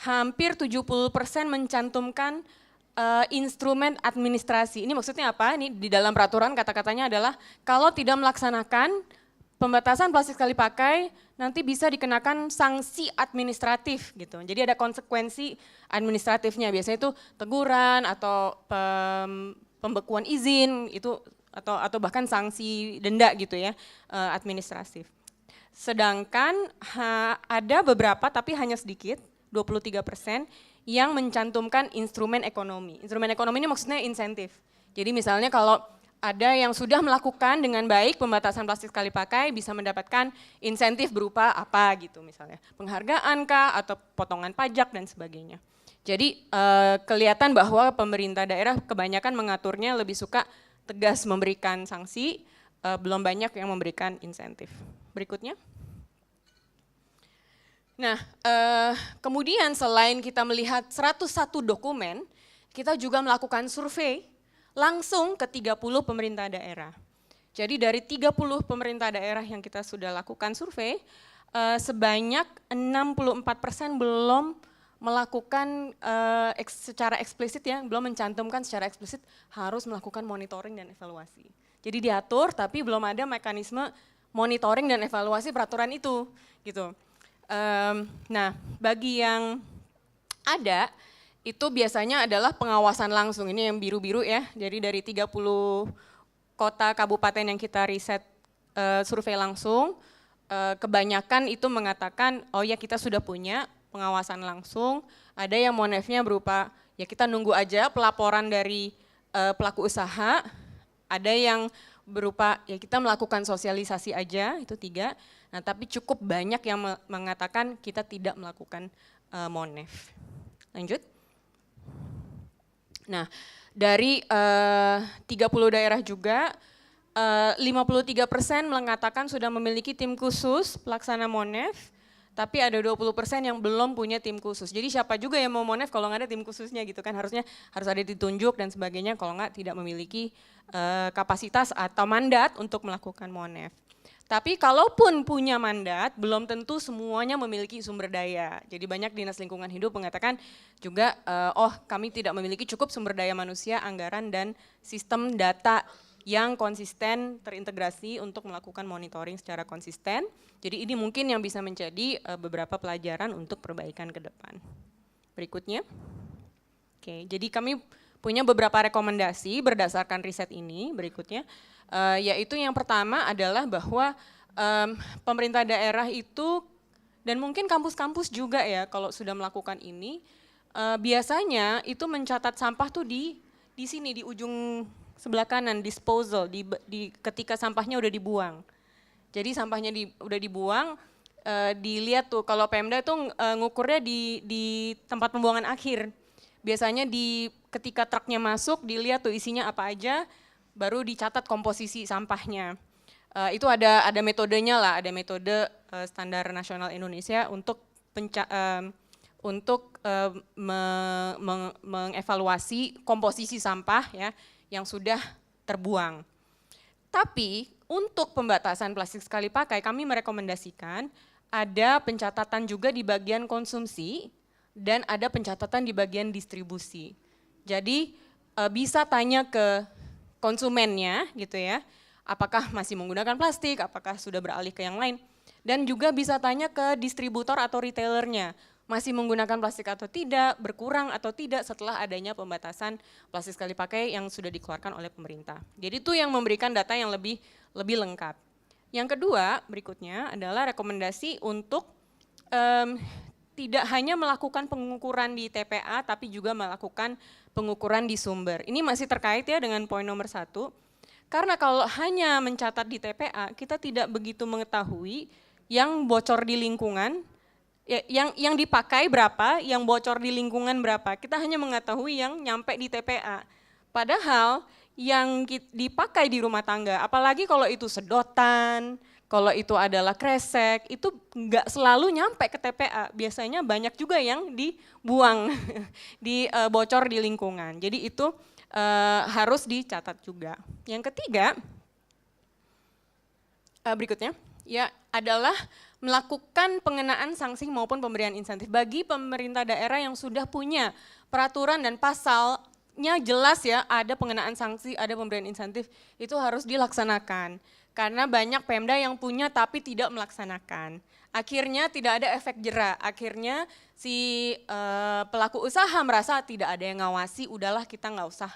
hampir 70% mencantumkan instrumen administrasi. Ini maksudnya apa? Ini di dalam peraturan kata-katanya adalah kalau tidak melaksanakan pembatasan plastik sekali pakai nanti bisa dikenakan sanksi administratif gitu. Jadi ada konsekuensi administratifnya, biasanya itu teguran atau pembekuan izin itu atau bahkan sanksi denda gitu ya, administratif. Sedangkan ada beberapa tapi hanya sedikit, 23% yang mencantumkan instrumen ekonomi. Instrumen ekonomi ini maksudnya insentif. Jadi misalnya kalau ada yang sudah melakukan dengan baik pembatasan plastik sekali pakai bisa mendapatkan insentif berupa apa gitu misalnya. Penghargaan kah atau potongan pajak dan sebagainya. Jadi kelihatan bahwa pemerintah daerah kebanyakan mengaturnya lebih suka tegas memberikan sanksi, belum banyak yang memberikan insentif. Berikutnya. Nah, kemudian selain kita melihat 101 dokumen, kita juga melakukan survei langsung ke 30 pemerintah daerah. Jadi dari 30 pemerintah daerah yang kita sudah lakukan survei, sebanyak 64% belum melakukan secara eksplisit ya, belum mencantumkan secara eksplisit harus melakukan monitoring dan evaluasi. Jadi diatur tapi belum ada mekanisme monitoring dan evaluasi peraturan itu gitu. Nah, bagi yang ada itu biasanya adalah pengawasan langsung, ini yang biru-biru ya, jadi dari 30 kota kabupaten yang kita riset survei langsung, kebanyakan itu mengatakan oh ya kita sudah punya pengawasan langsung, ada yang monefnya berupa ya kita nunggu aja pelaporan dari pelaku usaha, ada yang berupa ya kita melakukan sosialisasi aja, itu 3, nah tapi cukup banyak yang mengatakan kita tidak melakukan monef. Lanjut. Nah, dari 30 daerah juga 53% mengatakan sudah memiliki tim khusus pelaksana monef, tapi ada 20% yang belum punya tim khusus. Jadi siapa juga yang mau monef kalau nggak ada tim khususnya gitu kan, harus ada ditunjuk dan sebagainya, kalau nggak tidak memiliki kapasitas atau mandat untuk melakukan monef. Tapi kalaupun punya mandat, belum tentu semuanya memiliki sumber daya. Jadi banyak dinas lingkungan hidup mengatakan juga, kami tidak memiliki cukup sumber daya manusia, anggaran, dan sistem data yang konsisten terintegrasi untuk melakukan monitoring secara konsisten. Jadi ini mungkin yang bisa menjadi beberapa pelajaran untuk perbaikan ke depan. Berikutnya. Oke, jadi kami punya beberapa rekomendasi berdasarkan riset ini berikutnya, yaitu yang pertama adalah bahwa pemerintah daerah itu dan mungkin kampus-kampus juga ya kalau sudah melakukan ini, biasanya itu mencatat sampah tuh di sini di ujung sebelah kanan, disposal, ketika sampahnya udah dibuang. Jadi sampahnya udah dibuang, dilihat tuh kalau Pemda itu ngukurnya di tempat pembuangan akhir. Biasanya ketika truknya masuk dilihat tuh isinya apa aja, baru dicatat komposisi sampahnya. Itu ada metodenya lah, ada metode standar nasional Indonesia untuk mengevaluasi komposisi sampah ya yang sudah terbuang. Tapi untuk pembatasan plastik sekali pakai kami merekomendasikan ada pencatatan juga di bagian konsumsi dan ada pencatatan di bagian distribusi. Jadi bisa tanya ke konsumennya gitu ya, apakah masih menggunakan plastik, apakah sudah beralih ke yang lain. Dan juga bisa tanya ke distributor atau retailernya, masih menggunakan plastik atau tidak, berkurang atau tidak setelah adanya pembatasan plastik sekali pakai yang sudah dikeluarkan oleh pemerintah. Jadi itu yang memberikan data yang lebih lengkap. Yang kedua berikutnya adalah rekomendasi untuk tidak hanya melakukan pengukuran di TPA, tapi juga melakukan pengukuran di sumber. Ini masih terkait ya dengan poin nomor 1, karena kalau hanya mencatat di TPA, kita tidak begitu mengetahui yang bocor di lingkungan, yang dipakai berapa, yang bocor di lingkungan berapa. Kita hanya mengetahui yang nyampe di TPA. Padahal yang dipakai di rumah tangga, apalagi kalau itu sedotan, kalau itu adalah kresek, itu nggak selalu nyampe ke TPA. Biasanya banyak juga yang dibuang, bocor di lingkungan. Jadi itu harus dicatat juga. Yang ketiga, berikutnya, ya adalah melakukan pengenaan sanksi maupun pemberian insentif bagi pemerintah daerah yang sudah punya peraturan dan pasalnya jelas ya, ada pengenaan sanksi, ada pemberian insentif, itu harus dilaksanakan. Karena banyak Pemda yang punya tapi tidak melaksanakan. Akhirnya tidak ada efek jera, akhirnya si pelaku usaha merasa tidak ada yang ngawasi, udahlah kita nggak usah,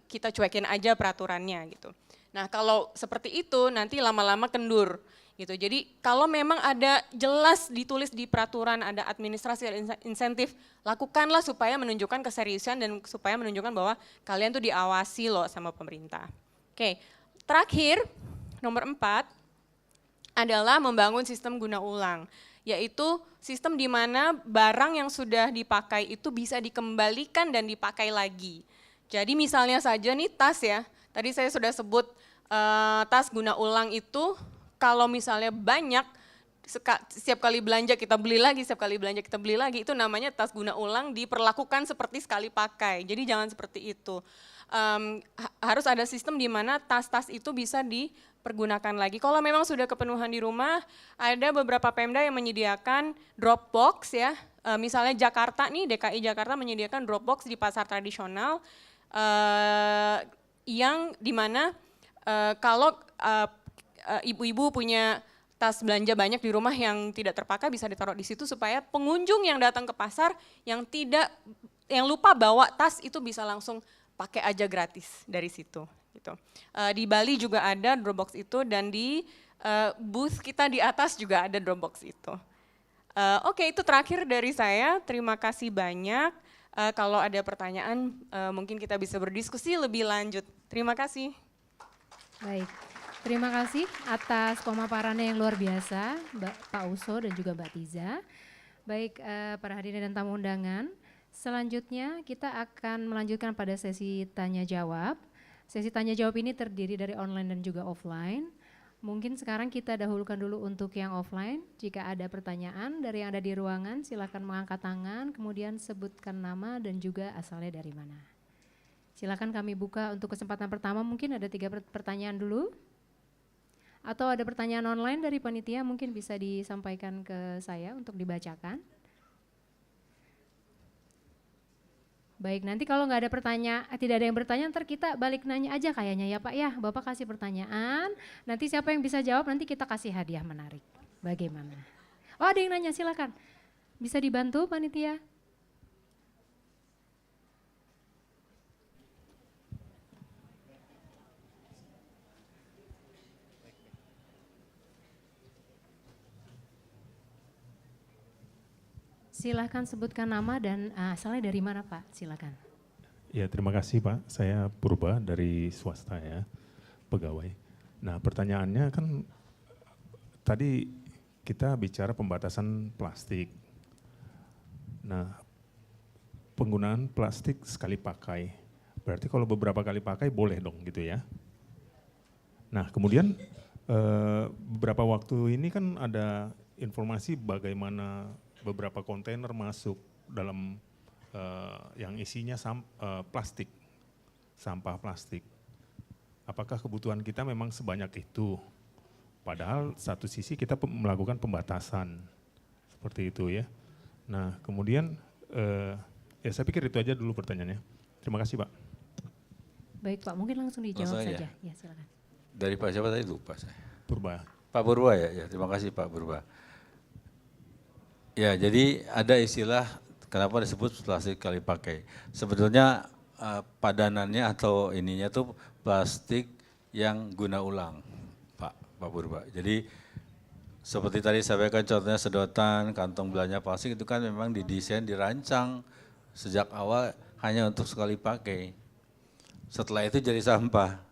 kita cuekin aja peraturannya gitu. Nah kalau seperti itu nanti lama-lama kendur gitu. Jadi kalau memang ada jelas ditulis di peraturan, ada administrasi, ada insentif, lakukanlah supaya menunjukkan keseriusan dan supaya menunjukkan bahwa kalian tuh diawasi loh sama pemerintah. Oke. Terakhir, nomor 4 adalah membangun sistem guna ulang, yaitu sistem di mana barang yang sudah dipakai itu bisa dikembalikan dan dipakai lagi. Jadi misalnya saja nih tas ya, tadi saya sudah sebut tas guna ulang itu kalau misalnya banyak, setiap kali belanja kita beli lagi, setiap kali belanja kita beli lagi, itu namanya tas guna ulang diperlakukan seperti sekali pakai, jadi jangan seperti itu. Harus ada sistem di mana tas-tas itu bisa dipergunakan lagi. Kalau memang sudah kepenuhan di rumah, ada beberapa Pemda yang menyediakan drop box ya. Misalnya Jakarta nih, DKI Jakarta menyediakan drop box di pasar tradisional yang di mana kalau ibu-ibu punya tas belanja banyak di rumah yang tidak terpakai bisa ditaruh di situ supaya pengunjung yang datang ke pasar yang lupa bawa tas itu bisa langsung pakai aja gratis dari situ. Gitu. Di Bali juga ada Dropbox itu dan di booth kita di atas juga ada Dropbox itu. Oke, itu terakhir dari saya. Terima kasih banyak. Kalau ada pertanyaan mungkin kita bisa berdiskusi lebih lanjut. Terima kasih. Baik, terima kasih atas pemaparannya yang luar biasa Pak Uso dan juga Mbak Tiza. Baik, para hadirin dan tamu undangan. Selanjutnya kita akan melanjutkan pada sesi tanya jawab. Sesi tanya jawab ini terdiri dari online dan juga offline. Mungkin sekarang kita dahulukan dulu untuk yang offline. Jika ada pertanyaan dari yang ada di ruangan silakan mengangkat tangan, kemudian sebutkan nama dan juga asalnya dari mana. Silakan kami buka untuk kesempatan pertama, mungkin ada 3 pertanyaan dulu. Atau ada pertanyaan online dari panitia mungkin bisa disampaikan ke saya untuk dibacakan. Baik, nanti kalau nggak ada tidak ada yang bertanya, ntar kita balik nanya aja kayaknya ya Pak ya. Bapak kasih pertanyaan, nanti siapa yang bisa jawab nanti kita kasih hadiah menarik. Bagaimana? Oh ada yang nanya, silakan. Bisa dibantu panitia? Silahkan sebutkan nama dan asalnya dari mana Pak, silakan. Ya, terima kasih Pak. Saya Purba dari swasta ya, pegawai. Nah, pertanyaannya kan tadi kita bicara pembatasan plastik. Nah, penggunaan plastik sekali pakai. Berarti kalau beberapa kali pakai boleh dong gitu ya. Nah, kemudian beberapa waktu ini kan ada informasi bagaimana beberapa kontainer masuk dalam yang isinya plastik, sampah plastik. Apakah kebutuhan kita memang sebanyak itu? Padahal satu sisi kita melakukan pembatasan, seperti itu ya. Nah kemudian, ya saya pikir itu aja dulu pertanyaannya. Terima kasih Pak. Baik Pak, mungkin langsung dijawab Langsung saja. aja. Ya silakan. Dari Pak siapa tadi lupa saya. Purba. Pak Purba ya, terima kasih Pak Purba. Ya, jadi ada istilah kenapa disebut plastik sekali pakai. Sebetulnya padanannya atau ininya tuh plastik yang guna ulang, Pak Purba. Jadi seperti tadi saya sampaikan contohnya sedotan, kantong belanja plastik itu kan memang didesain, dirancang sejak awal hanya untuk sekali pakai. Setelah itu jadi sampah.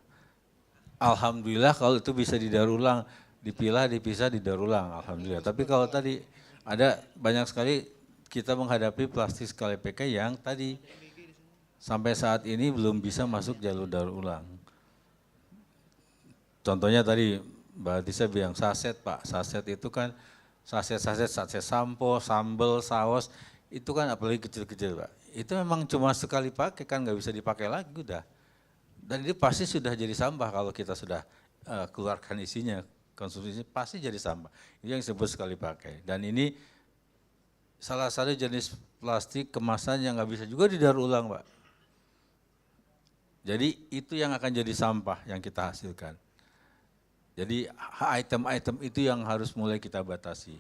Alhamdulillah kalau itu bisa didaur ulang, dipilah, dipisah, didaur ulang, alhamdulillah. Tapi kalau tadi ada banyak sekali kita menghadapi plastik sekali pakai yang tadi sampai saat ini belum bisa masuk jalur daur ulang. Contohnya tadi Mbak Tisa bilang saset Pak, saset itu kan saset sampo, sambal, saus, itu kan apalagi kecil-kecil Pak. Itu memang cuma sekali pakai kan nggak bisa dipakai lagi udah. Dan ini pasti sudah jadi sampah kalau kita sudah keluarkan isinya, konsumsinya pasti jadi sampah. Itu yang disebut sekali pakai. Dan ini salah satu jenis plastik kemasan yang nggak bisa juga didaur ulang Pak. Jadi itu yang akan jadi sampah yang kita hasilkan. Jadi item-item itu yang harus mulai kita batasi.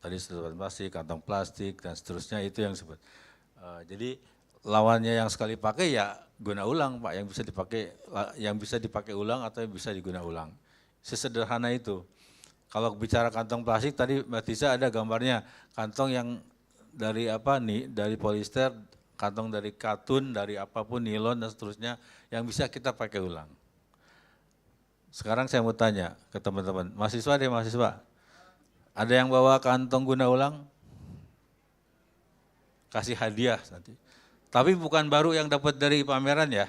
Tadi sedotan plastik, kantong plastik dan seterusnya itu yang disebut. Jadi lawannya yang sekali pakai ya guna ulang Pak, yang bisa dipakai ulang atau yang bisa diguna ulang. Sesederhana itu. Kalau bicara kantong plastik tadi Mbak Tisa ada gambarnya, kantong yang dari apa nih, dari polister, kantong dari katun, dari apapun, nilon dan seterusnya yang bisa kita pakai ulang. Sekarang saya mau tanya ke teman-teman, mahasiswa deh mahasiswa, ada yang bawa kantong guna ulang? Kasih hadiah nanti. Tapi bukan baru yang dapat dari pameran ya.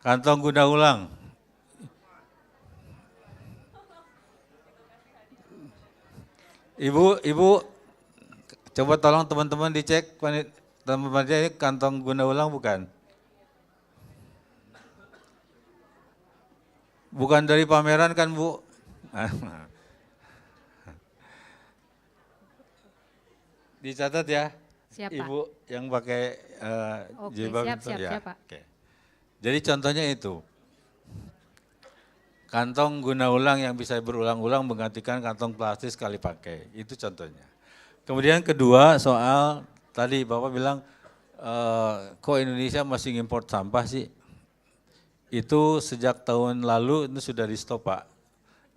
Kantong guna ulang. Ibu, coba tolong teman-teman dicek, teman-teman ini kantong guna ulang bukan? Bukan dari pameran kan Bu? Dicatat ya. Siap, Ibu Pak. yang pakai jilbab itu ya. siap Pak. Oke. Jadi contohnya itu. Kantong guna ulang yang bisa berulang-ulang menggantikan kantong plastik sekali pakai. Itu contohnya. Kemudian kedua soal tadi Bapak bilang kok Indonesia masih import sampah sih? Itu sejak tahun lalu itu sudah di stop Pak,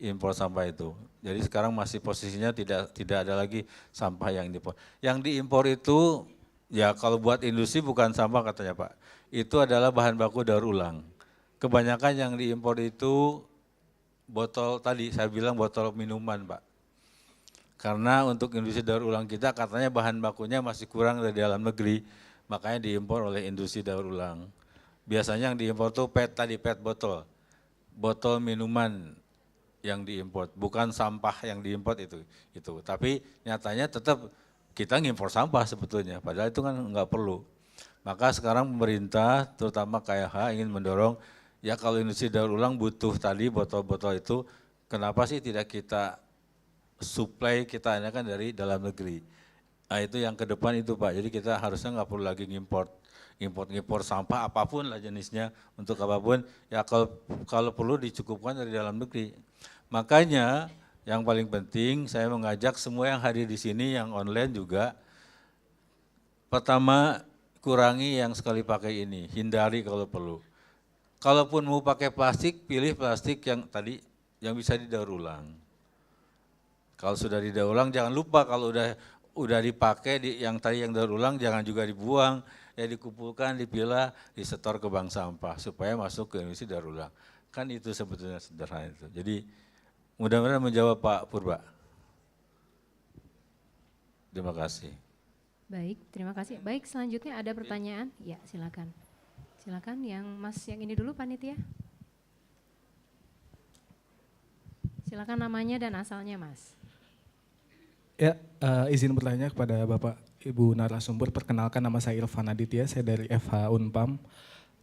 impor sampah itu. Jadi sekarang masih posisinya tidak ada lagi sampah yang diimpor. Yang diimpor itu ya kalau buat industri bukan sampah katanya Pak. Itu adalah bahan baku daur ulang. Kebanyakan yang diimpor itu botol tadi saya bilang botol minuman Pak. Karena untuk industri daur ulang kita katanya bahan bakunya masih kurang dari dalam negeri, makanya diimpor oleh industri daur ulang. Biasanya yang diimpor tuh PET botol minuman yang diimpor, bukan sampah yang diimpor itu. Tapi nyatanya tetap kita ngimpor sampah sebetulnya, padahal itu kan nggak perlu. Maka sekarang pemerintah, terutama KLH ingin mendorong, ya kalau industri daur ulang butuh tadi botol-botol itu, kenapa sih tidak kita supply kita kan dari dalam negeri. Nah itu yang ke depan itu Pak, jadi kita harusnya nggak perlu lagi ngimpor sampah apapun lah jenisnya, untuk apapun, ya kalau perlu dicukupkan dari dalam negeri. Makanya yang paling penting saya mengajak semua yang hadir di sini, yang online juga, pertama kurangi yang sekali pakai ini, hindari kalau perlu. Kalaupun mau pakai plastik, pilih plastik yang tadi yang bisa didaur ulang. Kalau sudah didaur ulang jangan lupa kalau udah dipakai yang tadi yang daur ulang jangan juga dibuang, ya dikumpulkan, dipilah, disetor ke bank sampah supaya masuk ke Indonesia daur ulang. Kan itu sebetulnya sederhana itu. Jadi mudah-mudahan menjawab Pak Purba. Terima kasih. Baik, terima kasih. Baik, selanjutnya ada pertanyaan? Ya, silakan. Silakan yang Mas yang ini dulu panitia. Silakan namanya dan asalnya, Mas. Ya, izin bertanya kepada Bapak Ibu narasumber. Perkenalkan, nama saya Ilvan Aditya, saya dari FH Unpam.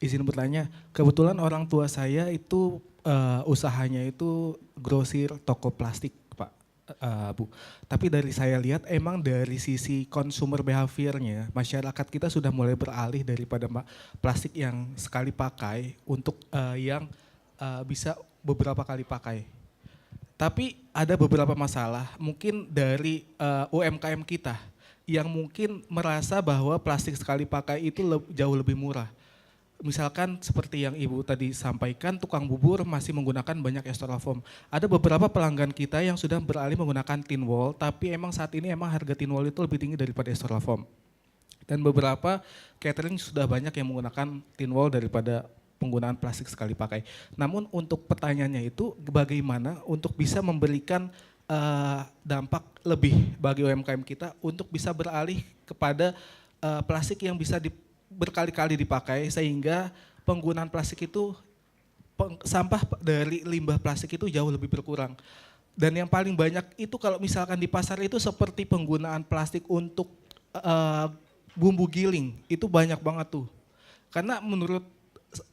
Izin bertanya, kebetulan orang tua saya itu usahanya itu grosir toko plastik, Pak, Bu. Tapi dari saya lihat emang dari sisi consumer behaviornya, masyarakat kita sudah mulai beralih daripada plastik yang sekali pakai untuk yang bisa beberapa kali pakai. Tapi ada beberapa masalah mungkin dari UMKM kita yang mungkin merasa bahwa plastik sekali pakai itu jauh lebih murah. Misalkan seperti yang Ibu tadi sampaikan, tukang bubur masih menggunakan banyak styrofoam. Ada beberapa pelanggan kita yang sudah beralih menggunakan tin wall, tapi emang saat ini emang harga tin wall itu lebih tinggi daripada styrofoam. Dan beberapa catering sudah banyak yang menggunakan tin wall daripada penggunaan plastik sekali pakai. Namun untuk pertanyaannya itu bagaimana untuk bisa memberikan dampak lebih bagi UMKM kita untuk bisa beralih kepada plastik yang bisa berkali-kali dipakai sehingga penggunaan plastik itu sampah dari limbah plastik itu jauh lebih berkurang. Dan yang paling banyak itu kalau misalkan di pasar itu seperti penggunaan plastik untuk bumbu giling itu banyak banget tuh. Karena menurut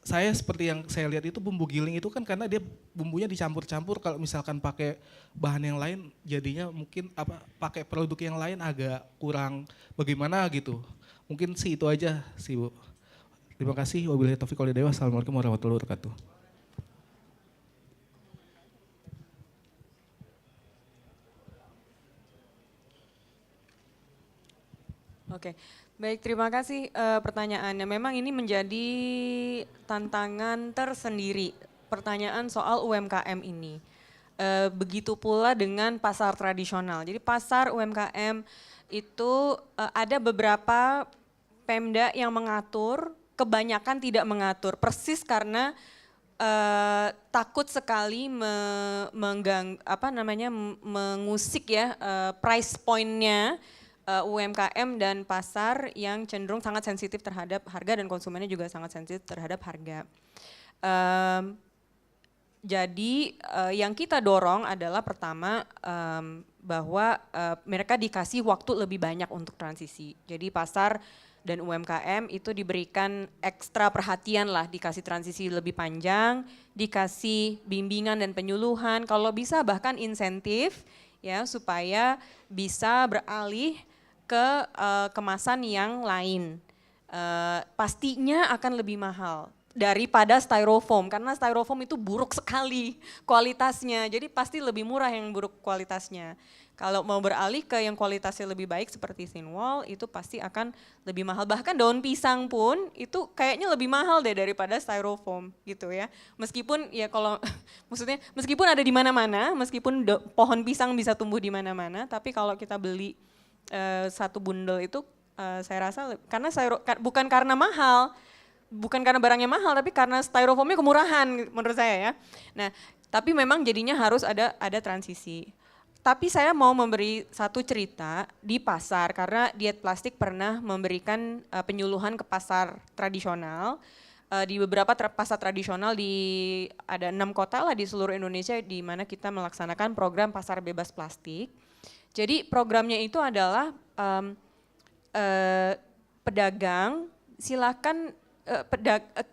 saya seperti yang saya lihat itu bumbu giling itu kan karena dia bumbunya dicampur-campur, kalau misalkan pakai bahan yang lain jadinya mungkin pakai produk yang lain agak kurang bagaimana gitu. Mungkin sih itu aja sih Bu. Terima kasih. Wabillahi taufiq wal hidayah. Wassalamualaikum warahmatullahi wabarakatuh. Oke, baik, terima kasih pertanyaannya. Memang ini menjadi tantangan tersendiri, pertanyaan soal UMKM ini. Begitu pula dengan pasar tradisional. Jadi pasar UMKM itu ada beberapa Pemda yang mengatur, kebanyakan tidak mengatur. Persis karena takut sekali mengusik ya price point-nya UMKM dan pasar yang cenderung sangat sensitif terhadap harga dan konsumennya juga sangat sensitif terhadap harga. Jadi yang kita dorong adalah pertama bahwa mereka dikasih waktu lebih banyak untuk transisi. Jadi pasar dan UMKM itu diberikan ekstra perhatian lah, dikasih transisi lebih panjang, dikasih bimbingan dan penyuluhan, kalau bisa bahkan insentif ya supaya bisa beralih ke kemasan yang lain. Pastinya akan lebih mahal daripada styrofoam karena styrofoam itu buruk sekali kualitasnya, jadi pasti lebih murah yang buruk kualitasnya. Kalau mau beralih ke yang kualitasnya lebih baik seperti thin wall itu pasti akan lebih mahal, bahkan daun pisang pun itu kayaknya lebih mahal deh daripada styrofoam gitu ya. Meskipun ya kalau maksudnya meskipun ada di mana-mana, meskipun pohon pisang bisa tumbuh di mana-mana, tapi kalau kita beli satu bundel itu saya rasa karena bukan karena mahal, bukan karena barangnya mahal, tapi karena styrofoamnya kemurahan menurut saya ya. Nah, tapi memang jadinya harus ada transisi. Tapi saya mau memberi satu cerita di pasar karena Diet Plastik pernah memberikan penyuluhan ke pasar tradisional. Di beberapa pasar tradisional ada 6 kota lah di seluruh Indonesia di mana kita melaksanakan program pasar bebas plastik. Jadi programnya itu adalah pedagang silakan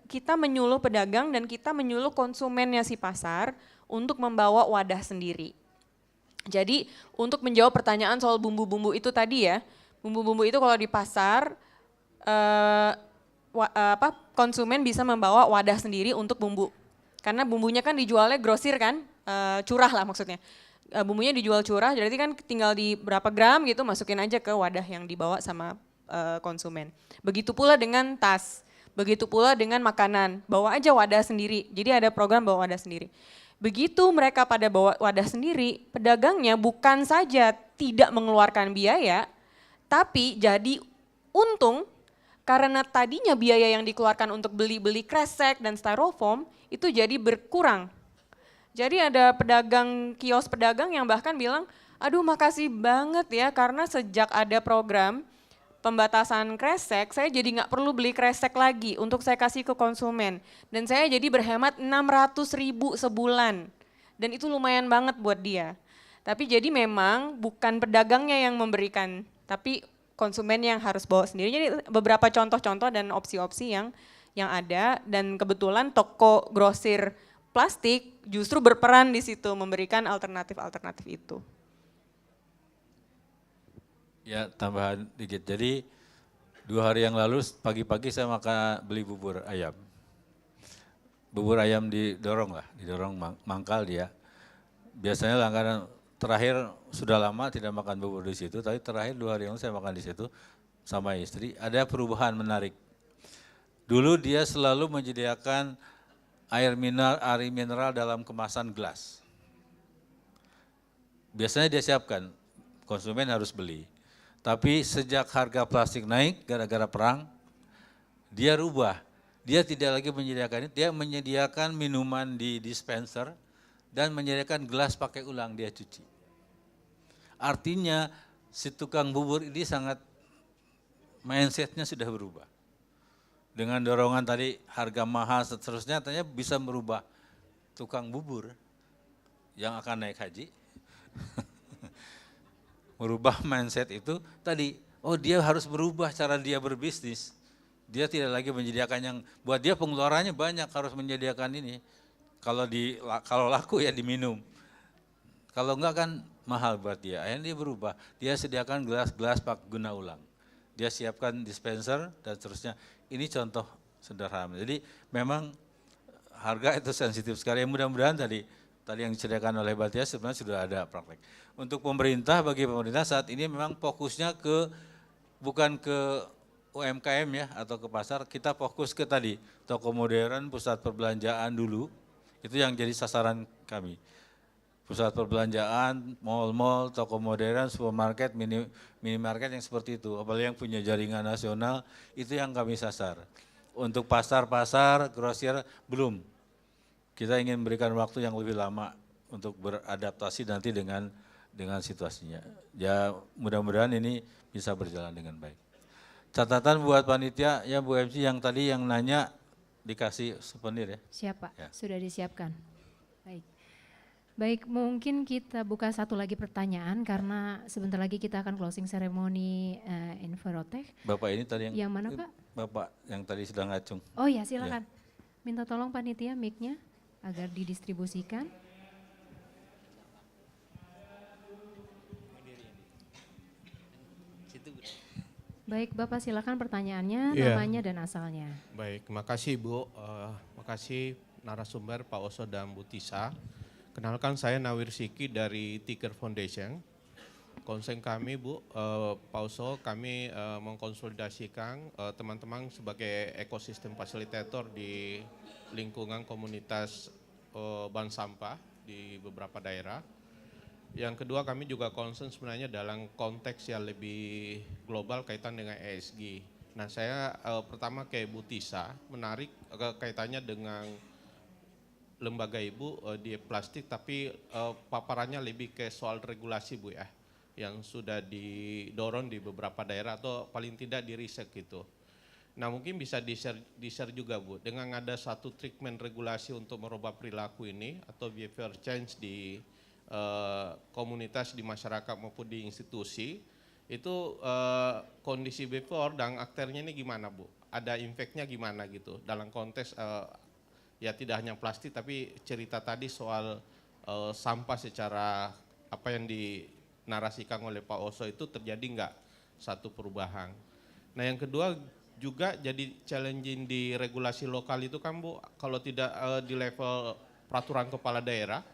kita menyuluh pedagang dan kita menyuluh konsumennya si pasar untuk membawa wadah sendiri. Jadi untuk menjawab pertanyaan soal bumbu-bumbu itu tadi ya, bumbu-bumbu itu kalau di pasar konsumen bisa membawa wadah sendiri untuk bumbu. Karena bumbunya kan dijualnya grosir kan, curah lah maksudnya. Bumbunya dijual curah, jadi kan tinggal di berapa gram gitu masukin aja ke wadah yang dibawa sama konsumen. Begitu pula dengan tas. Begitu pula dengan makanan, bawa aja wadah sendiri. Jadi ada program bawa wadah sendiri. Begitu mereka pada bawa wadah sendiri, pedagangnya bukan saja tidak mengeluarkan biaya, tapi jadi untung karena tadinya biaya yang dikeluarkan untuk beli-beli kresek dan styrofoam itu jadi berkurang. Jadi ada kios pedagang yang bahkan bilang, aduh makasih banget ya karena sejak ada program pembatasan kresek, saya jadi nggak perlu beli kresek lagi untuk saya kasih ke konsumen. Dan saya jadi berhemat 600.000 sebulan. Dan itu lumayan banget buat dia. Tapi jadi memang bukan pedagangnya yang memberikan, tapi konsumen yang harus bawa sendiri. Jadi beberapa contoh-contoh dan opsi-opsi yang ada, dan kebetulan toko grosir plastik justru berperan di situ memberikan alternatif-alternatif itu. Ya, tambahan dikit. Jadi 2 hari yang lalu pagi-pagi saya beli bubur ayam. Bubur ayam didorong mangkal dia. Biasanya langganan terakhir sudah lama tidak makan bubur di situ, tapi terakhir 2 hari yang lalu saya makan di situ sama istri. Ada perubahan menarik. Dulu dia selalu menyediakan air mineral dalam kemasan gelas. Biasanya dia siapkan, konsumen harus beli. Tapi sejak harga plastik naik gara-gara perang, dia rubah. Dia tidak lagi menyediakan itu, dia menyediakan minuman di dispenser dan menyediakan gelas pakai ulang dia cuci. Artinya si tukang bubur ini sangat mindsetnya sudah berubah. Dengan dorongan tadi harga mahal seterusnya, ternyata bisa merubah tukang bubur yang akan naik haji. Merubah mindset itu tadi, oh dia harus berubah cara dia berbisnis. Dia tidak lagi menyediakan yang, buat dia pengeluarannya banyak harus menyediakan ini. Kalau laku ya diminum. Kalau enggak kan mahal buat dia. Akhirnya dia berubah, dia sediakan gelas-gelas guna ulang. Dia siapkan dispenser dan seterusnya. Ini contoh sederhana. Jadi memang harga itu sensitif sekali. Mudah-mudahan tadi yang disediakan oleh Batia sebenarnya sudah ada praktek. Untuk bagi pemerintah saat ini memang fokusnya bukan ke UMKM ya atau ke pasar, kita fokus ke tadi toko modern, pusat perbelanjaan dulu, itu yang jadi sasaran kami. Pusat perbelanjaan, mal-mal, toko modern, supermarket, minimarket yang seperti itu, apalagi yang punya jaringan nasional, itu yang kami sasar. Untuk pasar-pasar, grosir belum. Kita ingin memberikan waktu yang lebih lama untuk beradaptasi nanti dengan situasinya. Ya mudah-mudahan ini bisa berjalan dengan baik. Catatan buat panitia ya Bu MC yang tadi yang nanya dikasih souvenir ya. Siap Pak, Ya. sudah disiapkan. Baik, mungkin kita buka satu lagi pertanyaan karena sebentar lagi kita akan closing ceremony Infotek. Bapak ini tadi Yang mana Pak? Bapak yang tadi sudah ngacung. Oh ya silakan. Minta tolong panitia mic-nya agar didistribusikan. Baik Bapak silakan pertanyaannya, namanya dan asalnya. Baik, makasih Bu, makasih narasumber Pak Oso dan Bu Tisa. Kenalkan saya Nawir Siki dari Ticker Foundation. Konsen kami Bu, Pak Oso, kami mengkonsolidasikan teman-teman sebagai ekosistem fasilitator di lingkungan komunitas bank sampah di beberapa daerah. Yang kedua kami juga concern sebenarnya dalam konteks yang lebih global kaitan dengan ESG. Nah saya pertama ke Bu Tisa menarik kaitannya dengan lembaga Ibu di plastik tapi paparannya lebih ke soal regulasi Bu ya. Yang sudah didorong di beberapa daerah atau paling tidak di riset gitu. Nah mungkin bisa di-share juga Bu dengan ada satu treatment regulasi untuk merubah perilaku ini atau behavior change di komunitas di masyarakat maupun di institusi itu kondisi before dan afternya ini gimana Bu? Ada impactnya gimana gitu dalam konteks ya tidak hanya plastik tapi cerita tadi soal sampah secara apa yang dinarasikan oleh Pak Oso itu terjadi enggak satu perubahan. Nah yang kedua juga jadi challenging di regulasi lokal itu kan Bu kalau tidak di level peraturan kepala daerah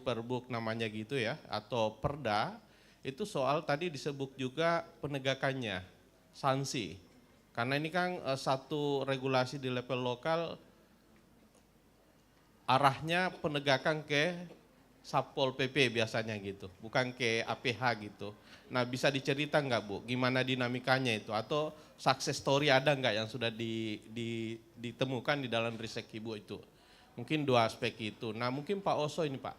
perbuk namanya gitu ya atau perda itu soal tadi disebut juga penegakannya sanksi Karena ini kan satu regulasi di level lokal arahnya penegakan ke Satpol PP biasanya gitu, bukan ke APH gitu. Nah bisa dicerita nggak Bu, gimana dinamikanya itu? Atau success story ada nggak yang sudah ditemukan di dalam riset Ibu itu? Mungkin dua aspek itu. Nah mungkin Pak Oso ini Pak,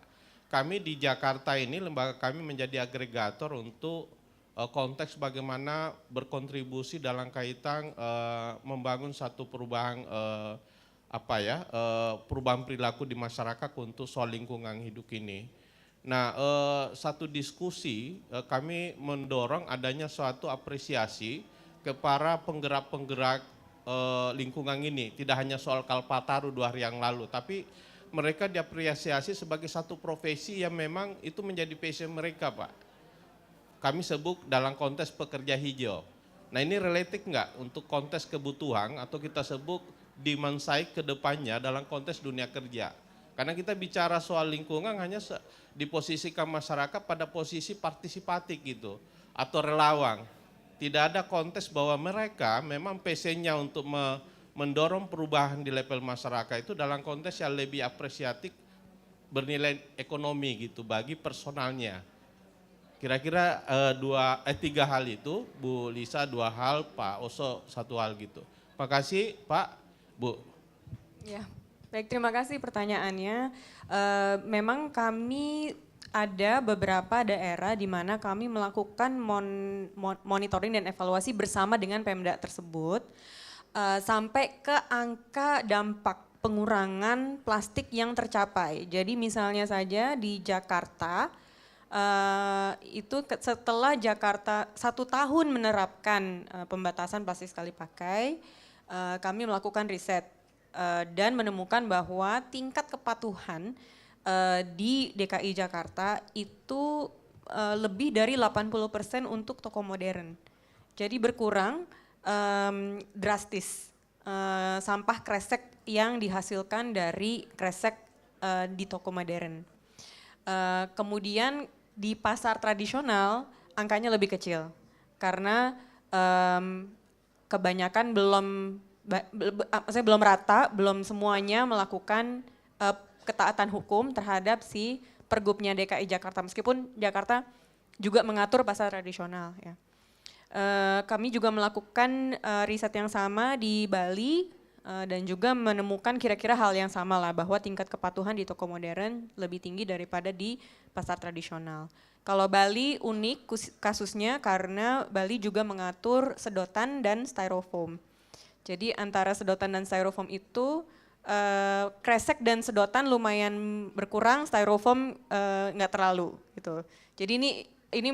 kami di Jakarta ini lembaga kami menjadi agregator untuk konteks bagaimana berkontribusi dalam kaitan membangun satu perubahan perubahan perilaku di masyarakat untuk soal lingkungan hidup ini. Nah, satu diskusi kami mendorong adanya suatu apresiasi kepada penggerak-penggerak lingkungan ini. Tidak hanya soal Kalpataru 2 hari yang lalu, tapi mereka diapresiasi sebagai satu profesi yang memang itu menjadi passion mereka, Pak. Kami sebut dalam konteks pekerja hijau. Nah, ini related nggak untuk konteks kebutuhan atau kita sebut demand side ke depannya dalam konteks dunia kerja. Karena kita bicara soal lingkungan hanya diposisikan masyarakat pada posisi partisipatif gitu atau relawan. Tidak ada konteks bahwa mereka memang passionnya untuk mendorong perubahan di level masyarakat itu dalam konteks yang lebih apresiatif bernilai ekonomi gitu bagi personalnya. Kira-kira 3 hal itu, Bu Lisa 2 hal, Pak Oso 1 hal gitu. Terima kasih Pak. Bu. Ya, baik, terima kasih pertanyaannya. Memang kami ada beberapa daerah di mana kami melakukan monitoring dan evaluasi bersama dengan Pemda tersebut sampai ke angka dampak pengurangan plastik yang tercapai. Jadi misalnya saja di Jakarta itu setelah Jakarta 1 tahun menerapkan pembatasan plastik sekali pakai, kami melakukan riset dan menemukan bahwa tingkat kepatuhan di DKI Jakarta itu lebih dari 80% untuk toko modern. Jadi berkurang drastis sampah kresek yang dihasilkan dari kresek di toko modern. Kemudian di pasar tradisional angkanya lebih kecil karena kebanyakan belum rata, belum semuanya melakukan ketaatan hukum terhadap si Pergubnya DKI Jakarta, meskipun Jakarta juga mengatur pasar tradisional. Ya. Kami juga melakukan riset yang sama di Bali dan juga menemukan kira-kira hal yang sama lah, bahwa tingkat kepatuhan di toko modern lebih tinggi daripada di pasar tradisional. Kalau Bali unik kasusnya karena Bali juga mengatur sedotan dan styrofoam. Jadi antara sedotan dan styrofoam itu kresek dan sedotan lumayan berkurang, styrofoam nggak terlalu gitu. Jadi ini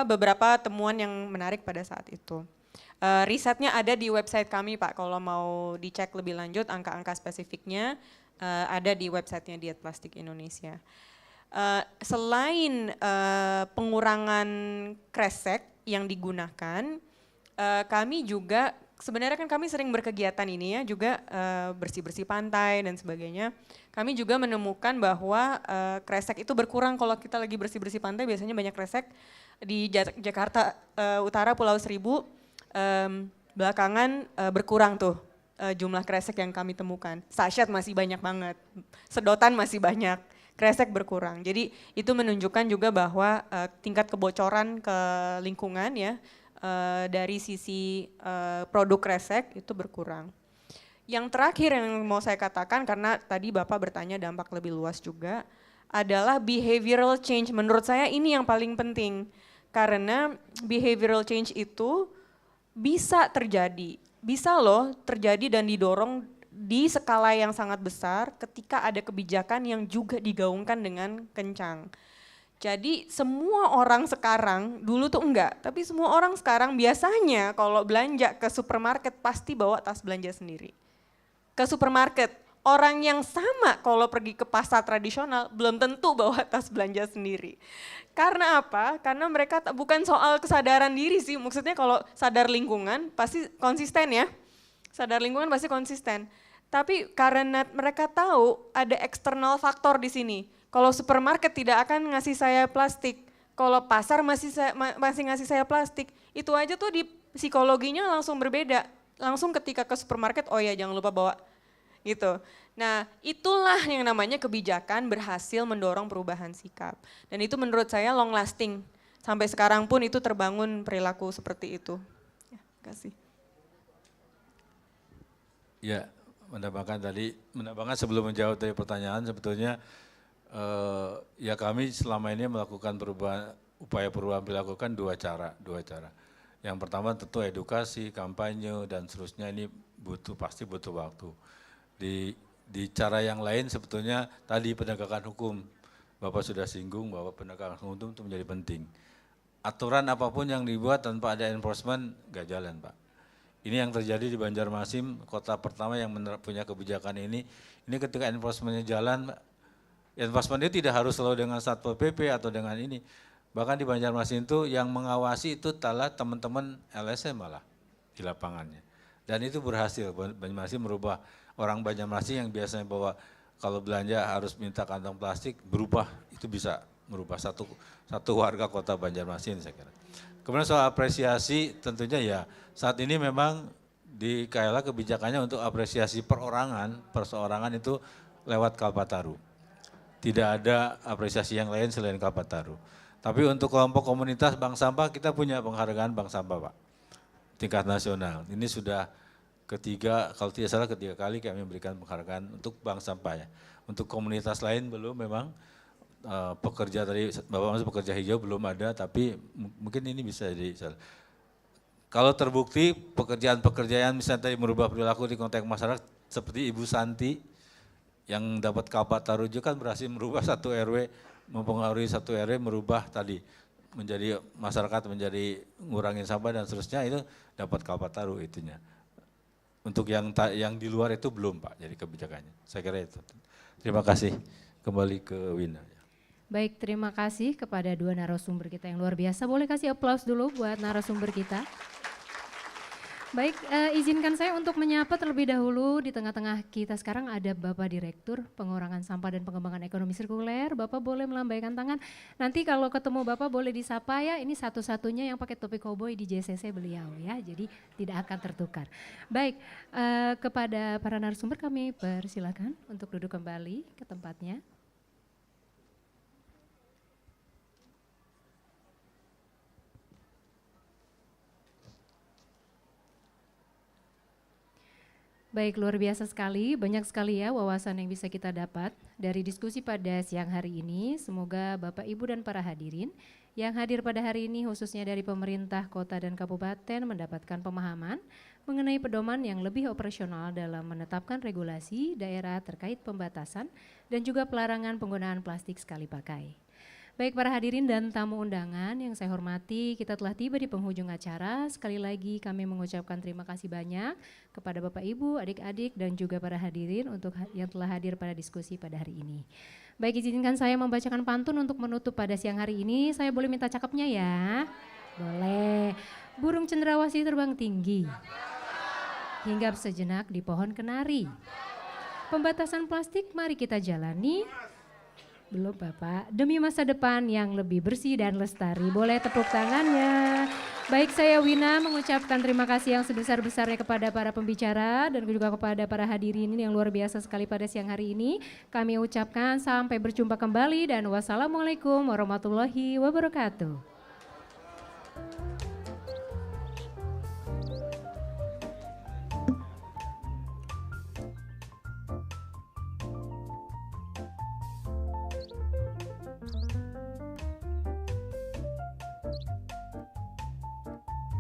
beberapa temuan yang menarik pada saat itu. Risetnya ada di website kami Pak, kalau mau dicek lebih lanjut angka-angka spesifiknya ada di websitenya Diet Plastik Indonesia. Selain pengurangan kresek yang digunakan, kami juga sebenarnya kan kami sering berkegiatan ini ya, juga bersih-bersih pantai dan sebagainya. Kami juga menemukan bahwa kresek itu berkurang kalau kita lagi bersih-bersih pantai, biasanya banyak kresek di Jakarta Utara, Pulau Seribu, belakangan berkurang tuh jumlah kresek yang kami temukan. Sachet masih banyak banget, sedotan masih banyak, kresek berkurang. Jadi itu menunjukkan juga bahwa tingkat kebocoran ke lingkungan ya dari sisi produk kresek itu berkurang. Yang terakhir yang mau saya katakan, karena tadi Bapak bertanya dampak lebih luas juga, adalah behavioral change. Menurut saya ini yang paling penting, karena behavioral change itu bisa terjadi, bisa loh terjadi dan didorong di skala yang sangat besar ketika ada kebijakan yang juga digaungkan dengan kencang. Jadi semua orang sekarang, dulu tuh enggak, tapi semua orang sekarang biasanya kalau belanja ke supermarket pasti bawa tas belanja sendiri. Ke supermarket, orang yang sama kalau pergi ke pasar tradisional belum tentu bawa tas belanja sendiri. Karena apa? Karena mereka bukan soal kesadaran diri sih, maksudnya kalau sadar lingkungan pasti konsisten ya. Sadar lingkungan pasti konsisten. Tapi karena mereka tahu ada eksternal faktor di sini. Kalau supermarket tidak akan ngasih saya plastik, kalau pasar masih ngasih saya plastik, itu aja tuh di psikologinya langsung berbeda. langsung ketika ke supermarket, oh ya jangan lupa bawa gitu. Nah itulah yang namanya kebijakan berhasil mendorong perubahan sikap. Dan itu menurut saya long lasting. Sampai sekarang pun itu terbangun perilaku seperti itu. Ya, terima kasih. Ya, menambahkan sebelum menjawab dari pertanyaan sebetulnya ya kami selama ini melakukan upaya perubahan perilaku kan dua cara. Yang pertama tentu edukasi, kampanye dan seterusnya ini pasti butuh waktu. Di cara yang lain sebetulnya tadi penegakan hukum, Bapak sudah singgung bahwa penegakan hukum itu menjadi penting. Aturan apapun yang dibuat tanpa ada enforcement gak jalan Pak. Ini yang terjadi di Banjarmasin, kota pertama yang punya kebijakan ini ketika enforcementnya jalan, enforcement itu tidak harus selalu dengan Satpol PP atau dengan ini. Bahkan di Banjarmasin itu yang mengawasi itu adalah teman-teman LSM malah di lapangannya. Dan itu berhasil, Banjarmasin merubah orang Banjarmasin yang biasanya bahwa kalau belanja harus minta kantong plastik, berubah, itu bisa merubah satu warga kota Banjarmasin saya kira. Kemudian soal apresiasi tentunya ya saat ini memang di KLA kebijakannya untuk apresiasi perseorangan itu lewat Kalpataru. Tidak ada apresiasi yang lain selain Kalpataru. Tapi untuk kelompok komunitas bank sampah kita punya penghargaan bank sampah Pak, tingkat nasional. Ini sudah kalau tidak salah ketiga kali kami memberikan penghargaan untuk bank sampah ya. Untuk komunitas lain belum memang. Pekerja tadi, Bapak masuk pekerja hijau belum ada, tapi mungkin ini bisa jadi. Kalau terbukti pekerjaan misalnya tadi merubah perilaku di konteks masyarakat, seperti Ibu Santi yang dapat Kalpataru juga kan berhasil merubah satu RW, mempengaruhi satu RW merubah tadi menjadi masyarakat menjadi ngurangin sampah dan seterusnya itu dapat Kalpataru itunya. Untuk yang di luar itu belum Pak, jadi kebijakannya. Saya kira itu. Terima kasih. Kembali ke Wina. Baik, terima kasih kepada dua narasumber kita yang luar biasa. Boleh kasih aplaus dulu buat narasumber kita. Baik, izinkan saya untuk menyapa terlebih dahulu di tengah-tengah kita sekarang ada Bapak Direktur Pengurangan Sampah dan Pengembangan Ekonomi Sirkuler. Bapak boleh melambaikan tangan. Nanti kalau ketemu Bapak boleh disapa ya, ini satu-satunya yang pakai topi koboi di JCC beliau ya, jadi tidak akan tertukar. Baik, kepada para narasumber kami persilakan untuk duduk kembali ke tempatnya. Baik, luar biasa sekali, banyak sekali ya wawasan yang bisa kita dapat dari diskusi pada siang hari ini. Semoga Bapak, Ibu dan para hadirin yang hadir pada hari ini khususnya dari pemerintah kota dan kabupaten mendapatkan pemahaman mengenai pedoman yang lebih operasional dalam menetapkan regulasi daerah terkait pembatasan dan juga pelarangan penggunaan plastik sekali pakai. Baik para hadirin dan tamu undangan yang saya hormati, kita telah tiba di penghujung acara. Sekali lagi kami mengucapkan terima kasih banyak kepada Bapak Ibu, adik-adik dan juga para hadirin untuk yang telah hadir pada diskusi pada hari ini. Baik, izinkan saya membacakan pantun untuk menutup pada siang hari ini. Saya boleh minta cakepnya ya? Boleh. Burung cendrawasih terbang tinggi, hinggap sejenak di pohon kenari. Pembatasan plastik mari kita jalani. Belum Bapak, demi masa depan yang lebih bersih dan lestari. Boleh tepuk tangannya. Baik, saya Wina mengucapkan terima kasih yang sebesar-besarnya kepada para pembicara dan juga kepada para hadirin yang luar biasa sekali pada siang hari ini. Kami ucapkan sampai berjumpa kembali dan wassalamualaikum warahmatullahi wabarakatuh.